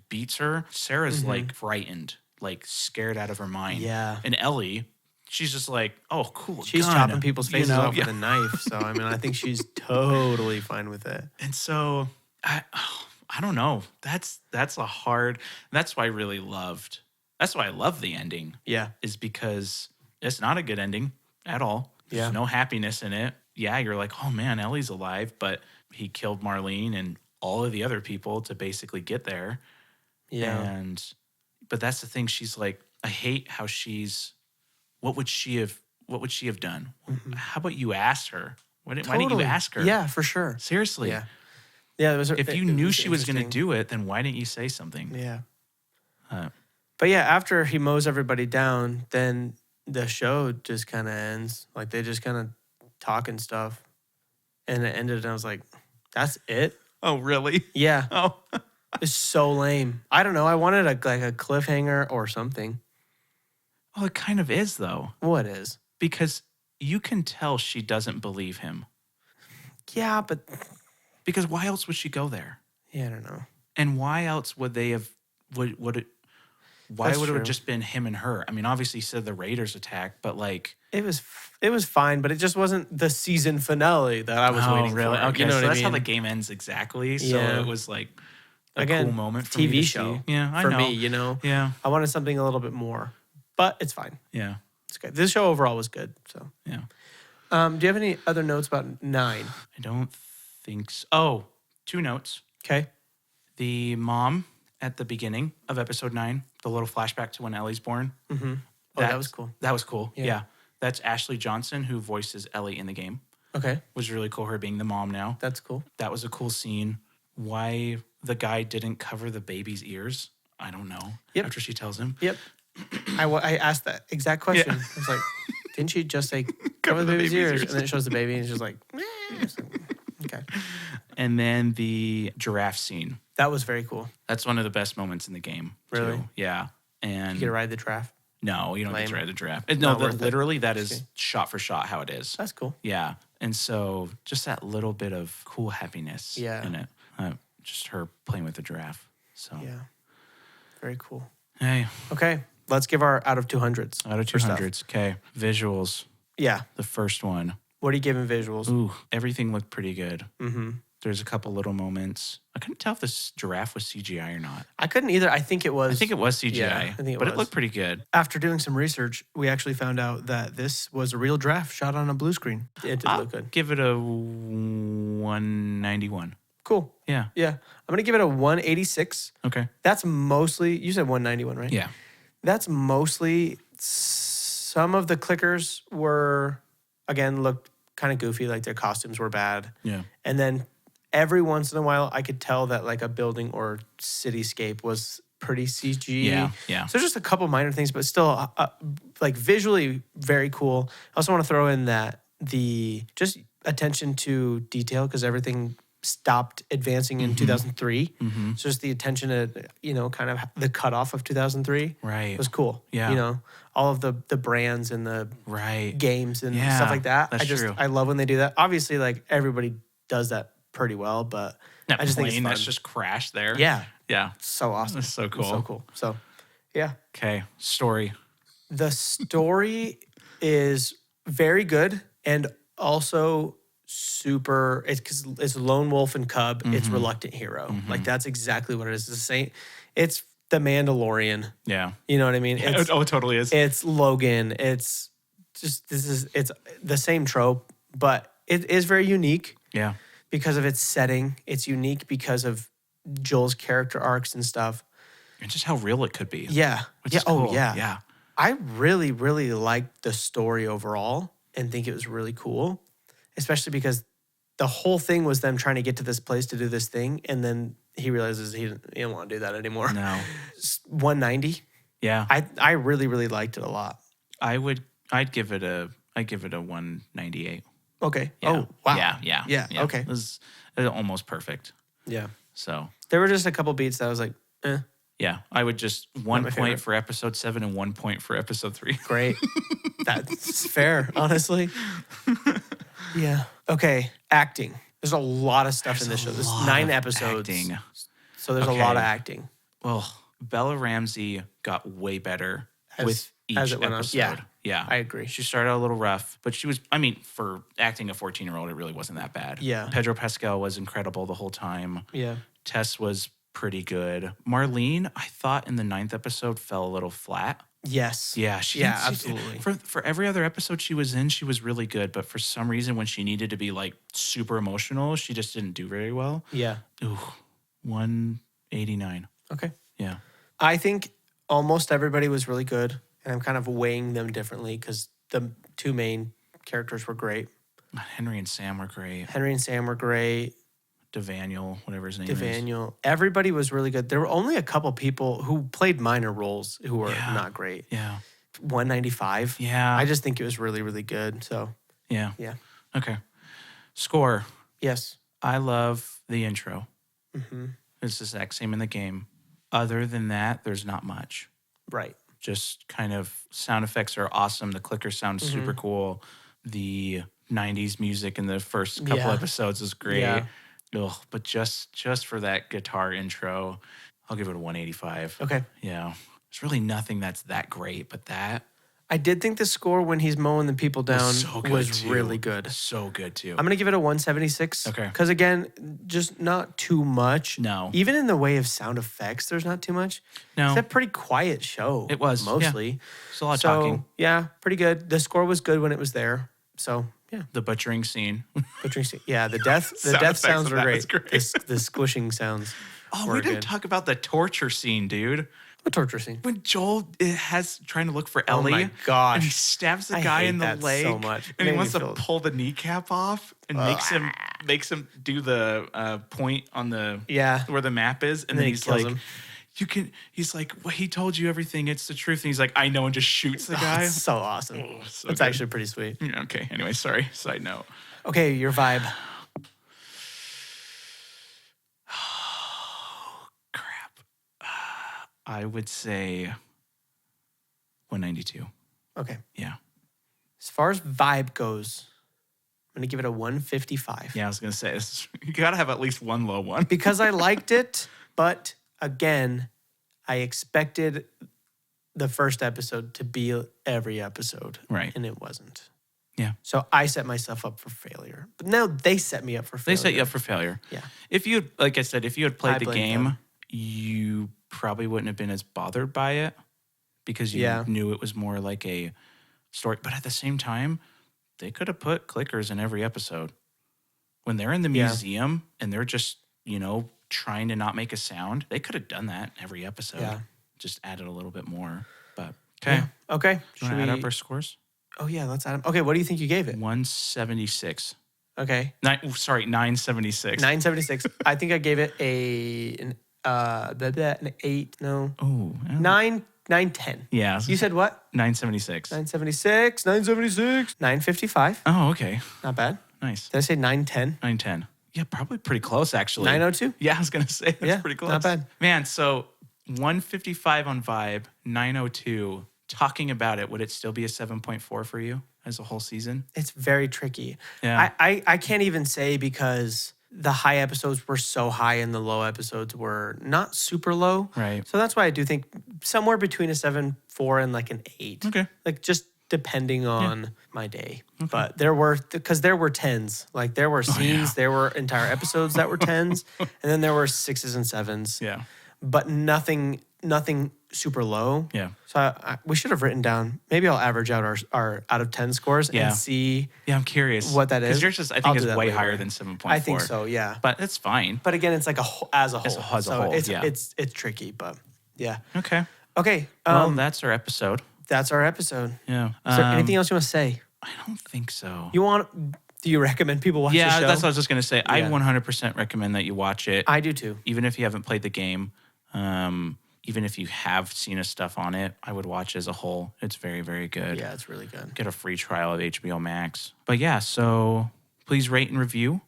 beats her. Sarah's like frightened, like scared out of her mind. Yeah. And Ellie, she's just like, oh, cool. she's gun. chopping people's faces You know? off with a knife. So I mean, I think she's totally fine with it. And so I don't know. That's why I really loved. That's why I love the ending. Yeah. Is because it's not a good ending at all. There's Yeah. no happiness in it. Yeah, you're like, oh man, Ellie's alive, but he killed Marlene and all of the other people to basically get there. Yeah. But that's the thing. She's like, I hate how what would she have done? How about you ask her? Why didn't you ask her? Yeah, for sure. Seriously. Yeah. Yeah. If you knew she was going to interesting. do it, then why didn't you say something? Yeah. Uh, But yeah, after he mows everybody down, then the show just kind of ends. Like they just kind of talk and stuff. And it ended and I was like, that's it? oh, really? Yeah. Oh, It's so lame. I don't know. I wanted a cliffhanger or something. well, it kind of is though, What is? because you can tell she doesn't believe him. Yeah, but Because why else would she go there? yeah, I don't know. And why else would they have? Why That's would it true. have just been him and her? I mean, obviously, he said the Raiders attacked, but like, It was fine, but it just wasn't the season finale that I was waiting for. Okay, You know so what that's I how mean? the game ends exactly. So Yeah. it was like a Again, cool moment for me TV to show. see. Yeah, I for know. me, you know. Yeah, I wanted something a little bit more, but it's fine. yeah, It's good. This show overall was good. So, yeah. do you have any other notes about 9? I don't think so. Oh, 2 notes. Okay. The mom at the beginning of episode 9, the little flashback to when Ellie's born. Mm-hmm. Oh, that was cool. That was cool. Yeah. Yeah. That's Ashley Johnson, who voices Ellie in the game. Okay, Was really cool, her being the mom now. that's cool. That was a cool scene. Why the guy didn't cover the baby's ears, I don't know. Yep. After she tells him. Yep. I asked that exact question. Yeah. I was like, didn't she just say cover the baby's ears? And then it shows the baby and it's just like, It's like, okay. And then the giraffe scene. That was very cool. That's one of the best moments in the game. Really? Too. Yeah. And You get to ride the giraffe. no, you don't get Lame. to ride the giraffe. Not No, worth it. literally, that is Okay. shot for shot how it is. That's cool. Yeah. And so just that little bit of cool happiness Yeah. in it. Just her playing with the giraffe. So, Yeah. Very cool. hey, Okay. Let's give our out of 200s. out of for stuff. 200s. Okay. Visuals. Yeah. The first one. What are you giving visuals? Ooh, everything looked pretty good. Mm-hmm. There's a couple little moments. I couldn't tell if this giraffe was CGI or not. I couldn't either. I think it was. I think it was CGI, Yeah, I think it but was. it looked pretty good. After doing some research, we actually found out that this was a real giraffe shot on a blue screen. It did I'll look good. give it a 191. Cool. Yeah. Yeah. I'm going to give it a 186. Okay. That's mostly, you said 191, right? Yeah. That's mostly, some of the clickers were, again, looked kind of goofy, like their costumes were bad. Yeah. And then every once in a while, I could tell that like a building or cityscape was pretty CG. Yeah. Yeah. So just a couple minor things, but still like visually very cool. I also want to throw in that the just attention to detail, because everything stopped advancing in 2003. So just the attention to, kind of the cutoff of 2003 Right. was cool. Yeah. All of the brands and the games and stuff like that. That's true. I love when they do that. Obviously, like everybody does that pretty well, but That I just think it's plane fun. that's just crashed there. Yeah. Yeah. So awesome. That's so cool. It's so cool. So, yeah. Okay. Story. The story is very good and also super. It's because it's lone wolf and cub. It's reluctant hero. Like that's exactly what it is. It's the same. It's the Mandalorian. Yeah. You know what I mean? Yeah, it totally is. It's Logan. It's just it's the same trope, but it is very unique. Yeah. Because of its setting. It's unique because of Joel's character arcs and stuff. And just how real it could be. Yeah. Which is cool. Oh, yeah. Yeah. I really, really liked the story overall and think it was really cool, especially because the whole thing was them trying to get to this place to do this thing. And then he realizes he didn't want to do that anymore. No. 190. Yeah. I really, really liked it a lot. I'd give it a 198. Okay. Yeah. Oh, wow. Yeah. Okay. It was almost perfect. Yeah. So there were just a couple beats that I was like, eh. Yeah, I would just 1 my point favorite. for episode 7 and 1 point for episode 3. Great. That's fair, honestly. Yeah. Okay. Acting. There's a lot of stuff in this show. There's 9 episodes. Acting. So there's a lot of acting. Well, Bella Ramsey got way better with each as it went on. episode. Yeah. I agree. She started out a little rough, but she was, for acting a 14-year-old, it really wasn't that bad. Yeah. Pedro Pascal was incredible the whole time. Yeah. Tess was pretty good. Marlene, I thought in the 9th episode fell a little flat. Yes. Yeah, absolutely. For every other episode she was in, she was really good. But for some reason, when she needed to be like super emotional, she just didn't do very well. Yeah. Ooh, 189. Okay. Yeah. I think almost everybody was really good, and I'm kind of weighing them differently because the 2 main characters were great. Henry and Sam were great. Henry and Sam were great. Devaniel, whatever his name is. Devaniel. Everybody was really good. There were only a couple people who played minor roles who were not great. Yeah. 195. Yeah. I just think it was really, really good. So, Yeah. yeah. Okay. Score. Yes. I love the intro. Mm-hmm. It's the exact same in the game. Other than that, there's not much. Right. Just kind of sound effects are awesome. The clicker sounds super cool. The 90s music in the first couple episodes is great. Yeah. Ugh, but just for that guitar intro, I'll give it a 185. Okay. Yeah. There's really nothing that's that great, but that I did think the score when he's mowing the people down was so good was too. really good. So good too. I'm going to give it a 176. Okay. Because again, just not too much. No. Even in the way of sound effects, there's not too much. No. It's a pretty quiet show. It was, mostly. yeah. It's a lot of talking. Yeah, pretty good. The score was good when it was there. So yeah. The butchering scene. Yeah, the death Sound effects sounds of were that great. was great. The squishing sounds. Oh, were we didn't good. talk about the torture scene, dude. A torture scene. When Joel has trying to look for Oh Ellie, my gosh. and he stabs the I guy hate in the that leg, so much. It and he made wants me to feel- pull the kneecap off, and makes him do the point on the where the map is, and then he he's kills like, him. "You can." He's like, "Well, he told you everything. It's the truth." And he's like, "I know," and just shoots the guy. It's so awesome. so It's good. actually pretty sweet. Yeah, okay. Anyway, sorry. Side note. Okay, your vibe. Crap. I would say 192. Okay. Yeah. As far as vibe goes, I'm going to give it a 155. Yeah, I was gonna say you gotta have at least one low one. Because I liked it, but again, I expected the first episode to be every episode. Right. And it wasn't. Yeah. So I set myself up for failure. But now they set me up for failure. They set you up for failure. Yeah. If you, like I said, if you had I played the blame game, them. you probably wouldn't have been as bothered by it because you knew it was more like a story. But at the same time, they could have put clickers in every episode. When they're in the museum and they're just, trying to not make a sound, they could have done that every episode. Yeah. Just added a little bit more. But okay. Yeah. Okay. Do you want to add up our scores? Oh, yeah, let's add them. Okay, what do you think you gave it? 176. Okay. 976. 976. I think I gave it an 8. No. Oh. 910. Yeah. You said what? 976. 976. 955. Oh, okay. Not bad. Nice. Did I say 910? 910. Yeah, probably pretty close, actually. 902? Yeah, I was going to say that's pretty close. Not bad. Man, so 155 on Vibe, 902. Talking about it, would it still be a 7.4 for you as a whole season? It's very tricky. Yeah. I can't even say because the high episodes were so high and the low episodes were not super low. Right. So that's why I do think somewhere between a 7.4 and like an 8. Okay. Like just depending on my day. But there were, because there were 10s. Like there were scenes, there were entire episodes that were 10s. And then there were 6s and 7s. Yeah. But nothing super low. Yeah. So we should have written down, maybe I'll average out our out of 10 scores and see. Yeah, I'm curious. What that is. Because yours just, I think, is way higher than 7.4. I think so, yeah. But it's fine. But again, it's like as a whole. As a whole, it's tricky, but yeah. Okay. Okay. Well, that's our episode. That's our episode. Yeah. Is there anything else you want to say? I don't think so. Do you recommend people watch the show? Yeah, that's what I was just going to say. I 100% recommend that you watch it. I do too. Even if you haven't played the game. Even if you have seen his stuff on it, I would watch as a whole. It's very, very good. Yeah, it's really good. Get a free trial of HBO Max. But yeah, so please rate and review.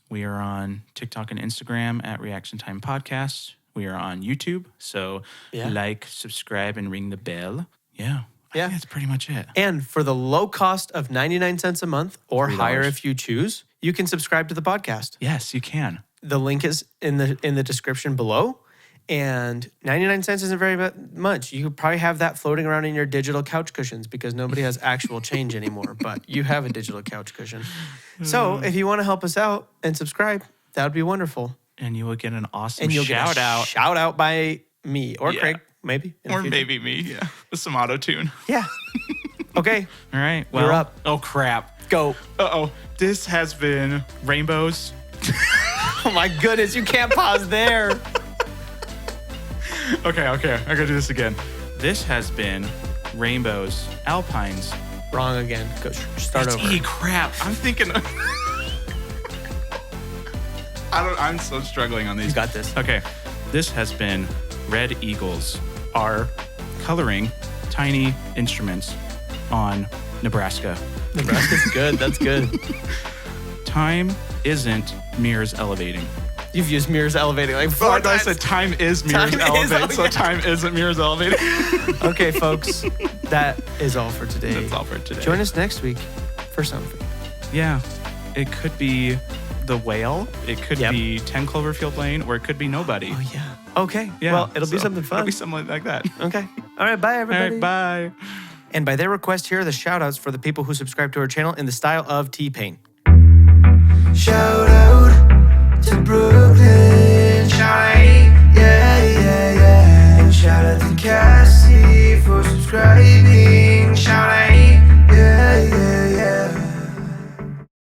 We are on TikTok and Instagram at Reaction Time Podcast. We are on YouTube. So like, subscribe, and ring the bell. Yeah. I think that's pretty much it. And for the low cost of 99 cents a month or $3. higher if you choose, you can subscribe to the podcast. Yes, you can. The link is in the description below. And 99 cents isn't very much. You could probably have that floating around in your digital couch cushions because nobody has actual change anymore, but you have a digital couch cushion. So if you want to help us out and subscribe, that would be wonderful. And you will get an awesome And you'll shout get a out. shout out by me or Craig, maybe. Or maybe me, with some auto-tune. Yeah. Okay. All right. Well, You're up. Oh, crap. Go. Uh-oh. This has been Rainbows. Oh, my goodness. You can't pause there. Okay. I gotta do this again. This has been Rainbows, Alpines. Wrong again. Go start over. Crap. I'm thinking. I'm so struggling on these. You got this. Okay. This has been Red Eagles, our coloring tiny instruments on Nebraska. Nebraska's good. That's good. Time isn't mirrors elevating. You've used mirrors elevating like 4 times. I said time is mirrors elevating, so time isn't mirrors elevating. Okay, folks. That is all for today. That's all for today. Join us next week for something. Yeah. It could be The Whale. It could be 10 Cloverfield Lane, or it could be nobody. Oh, yeah. Okay. Yeah. Well, it'll be something fun. It'll be something like that. Okay. All right. Bye, everybody. All right, bye. And by their request, here are the shout-outs for the people who subscribe to our channel in the style of T-Pain. Shout out to Brooklyn.